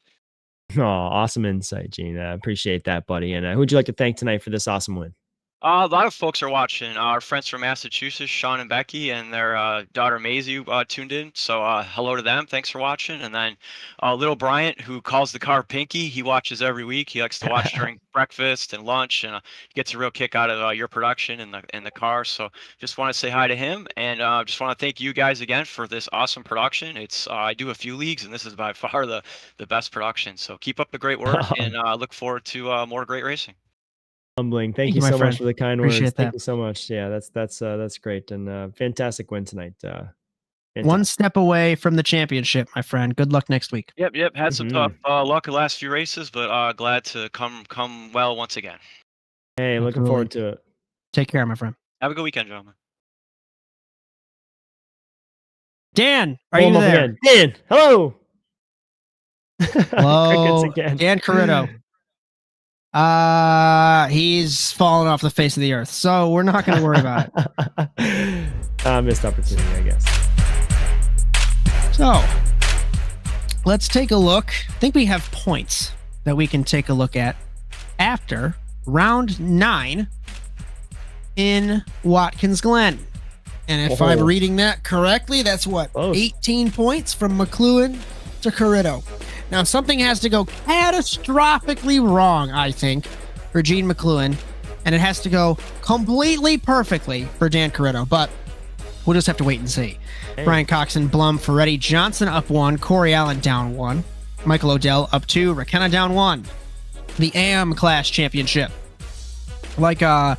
Oh, awesome insight, Gene. I appreciate that, buddy. And who would you like to thank tonight for this awesome win? A lot of folks are watching. Our friends from Massachusetts, Sean and Becky, and their daughter Maisie tuned in. So hello to them. Thanks for watching. And then little Bryan, who calls the car Pinky, he watches every week. He likes to watch during breakfast and lunch, and he gets a real kick out of your production in the car. So just want to say hi to him, and just want to thank you guys again for this awesome production. It's I do a few leagues, and this is by far the best production. So keep up the great work, and look forward to more great racing. Humbling. Thank you so much for the kind words. Appreciate that. Thank you so much. Yeah, that's great, and fantastic win tonight. One step away from the championship, my friend. Good luck next week. Yep. Had some tough luck the last few races, but glad to come well once again. Hey, looking forward to it. Take care, my friend. Have a good weekend, gentlemen. Dan, are you there? Again. Dan, hello. Hello, again. Dan Cariddo. He's fallen off the face of the earth, so we're not going to worry about it. Missed opportunity, I guess. So, let's take a look. I think we have points that we can take a look at after round 9 in Watkins Glen. And if I'm reading that correctly, that's what? 18 points from McCluan to Cariddo. Now, something has to go catastrophically wrong, I think, for Gene McCluan, and it has to go completely perfectly for Dan Cariddo, but we'll just have to wait and see. Hey. Brian Coxen, Blum, Ferretti, Johnson up 1, Corey Allen down 1, Michael Odell up 2, Rakenna down 1. The AM Class Championship. Like I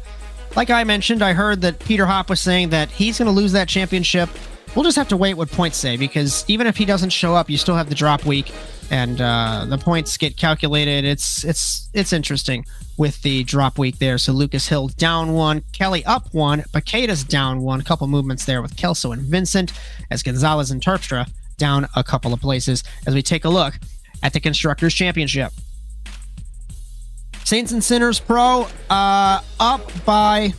mentioned, I heard that Peter Hopp was saying that he's going to lose that championship. We'll just have to wait what points say, because even if he doesn't show up, you still have the drop week, and the points get calculated. It's interesting with the drop week there. So Lucas Hill down 1, Kelly up 1, Paqueta's down 1, a couple movements there with Kelso and Vincent, as Gonzalez and Terpstra down a couple of places, as we take a look at the Constructors' Championship. Saints and Sinners Pro up by,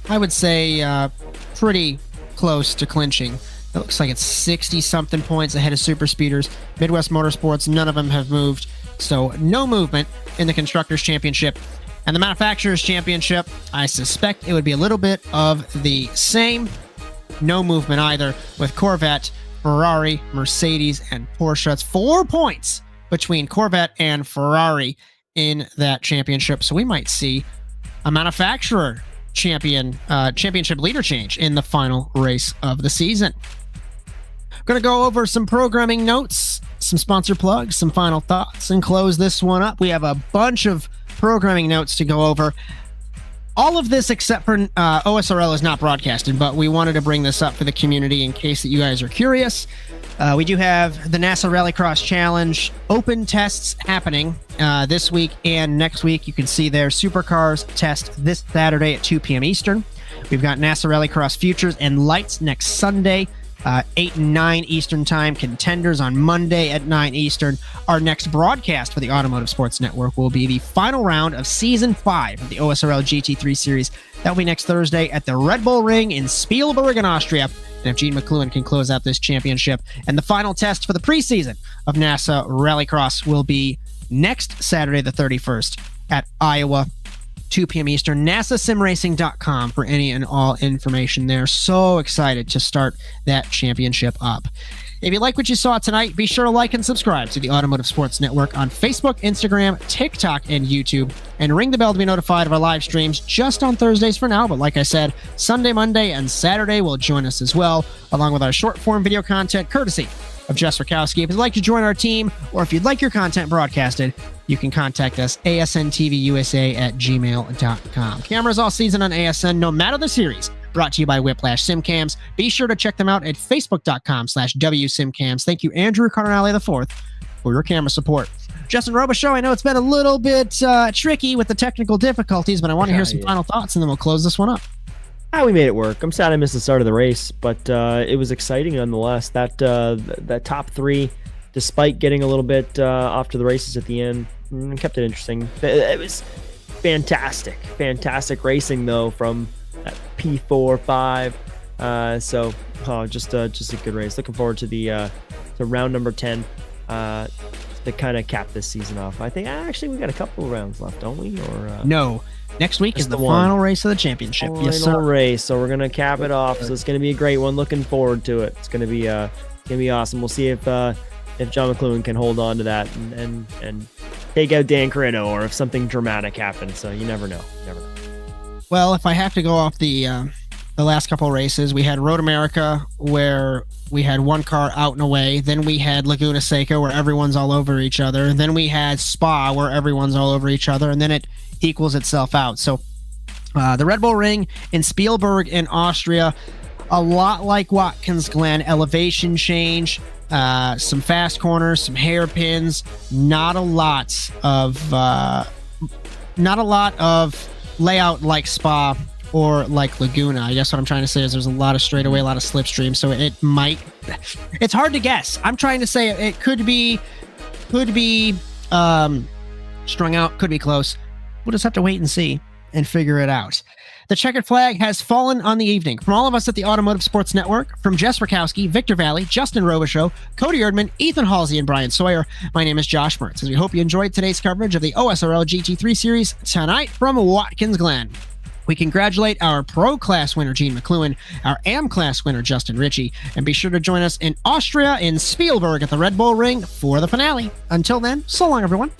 I would say, pretty close to clinching. It looks like it's 60-something points ahead of Super Speeders. Midwest Motorsports, none of them have moved. So no movement in the Constructors' Championship. And the Manufacturers' Championship, I suspect it would be a little bit of the same. No movement either with Corvette, Ferrari, Mercedes, and Porsche. It's 4 points between Corvette and Ferrari in that championship. So we might see a manufacturer championship leader change in the final race of the season. I'm going to go over some programming notes, some sponsor plugs, some final thoughts, and close this one up. We have a bunch of programming notes to go over. All of this except for OSRL is not broadcasted, but we wanted to bring this up for the community in case that you guys are curious. We do have the NASA Rallycross Challenge open tests happening this week and next week. You can see their Supercars test this Saturday at 2 p.m. Eastern. We've got NASA Rallycross Futures and Lights next Sunday, 8 and 9 Eastern Time. Contenders on Monday at 9 Eastern. Our next broadcast for the Automotive Sports Network will be the final round of Season 5 of the OSRL GT3 Series. That will be next Thursday at the Red Bull Ring in Spielberg in Austria. And if Gene McCluan can close out this championship. And the final test for the preseason of NASA Rallycross will be next Saturday, the 31st at Iowa, 2 p.m. Eastern. NASASimRacing.com for any and all information there. So excited to start that championship up. If you like what you saw tonight, be sure to like and subscribe to the Automotive Sports Network on Facebook, Instagram, TikTok, and YouTube. And ring the bell to be notified of our live streams just on Thursdays for now. But like I said, Sunday, Monday, and Saturday will join us as well, along with our short-form video content courtesy of Jess Rakowski. If you'd like to join our team, or if you'd like your content broadcasted, you can contact us, asntvusa@gmail.com. Cameras all season on ASN, no matter the series. Brought to you by Whiplash SimCams. Be sure to check them out at facebook.com/WSimCams. Thank you, Andrew Cardinale IV, for your camera support. Justin Robichaud, I know it's been a little bit tricky with the technical difficulties, but I want to hear some final thoughts, and then we'll close this one up. We made it work. I'm sad I missed the start of the race, but it was exciting nonetheless. That top three, despite getting a little bit off to the races at the end, kept it interesting. It was fantastic racing though from P4, 5. Just a good race. Looking forward to the to round number 10 to kind of cap this season off. I think actually we got a couple of rounds left, don't we? Or no. Next week is the final race of the championship. Yes, sir. Race. So we're gonna cap it off. So it's gonna be a great one. Looking forward to it. It's gonna be awesome. We'll see if John McCluan can hold on to that and take out Dan Cariddo, or if something dramatic happens. So you never know. Well, if I have to go off the last couple of races, we had Road America where we had one car out and away. Then we had Laguna Seca where everyone's all over each other. Then we had Spa where everyone's all over each other. And then it equals itself out. So the Red Bull Ring in Spielberg in Austria, a lot like Watkins Glen, elevation change, some fast corners, some hairpins, not a lot of layout like Spa or like Laguna. I guess what I'm trying to say is there's a lot of straightaway, a lot of slipstream, so it's hard to guess. I'm trying to say it could be strung out, could be close. We'll just have to wait and see and figure it out. The checkered flag has fallen on the evening. From all of us at the Automotive Sports Network, from Jess Rakowski, Victor Valley, Justin Robichaud, Cody Erdman, Ethan Halsey, and Brian Sawyer, my name is Josh Mertz, and we hope you enjoyed today's coverage of the OSRL GT3 Series tonight from Watkins Glen. We congratulate our Pro Class winner, Gene McCluan, our AM Class winner, Justin Ritchie, and be sure to join us in Austria in Spielberg at the Red Bull Ring for the finale. Until then, so long, everyone.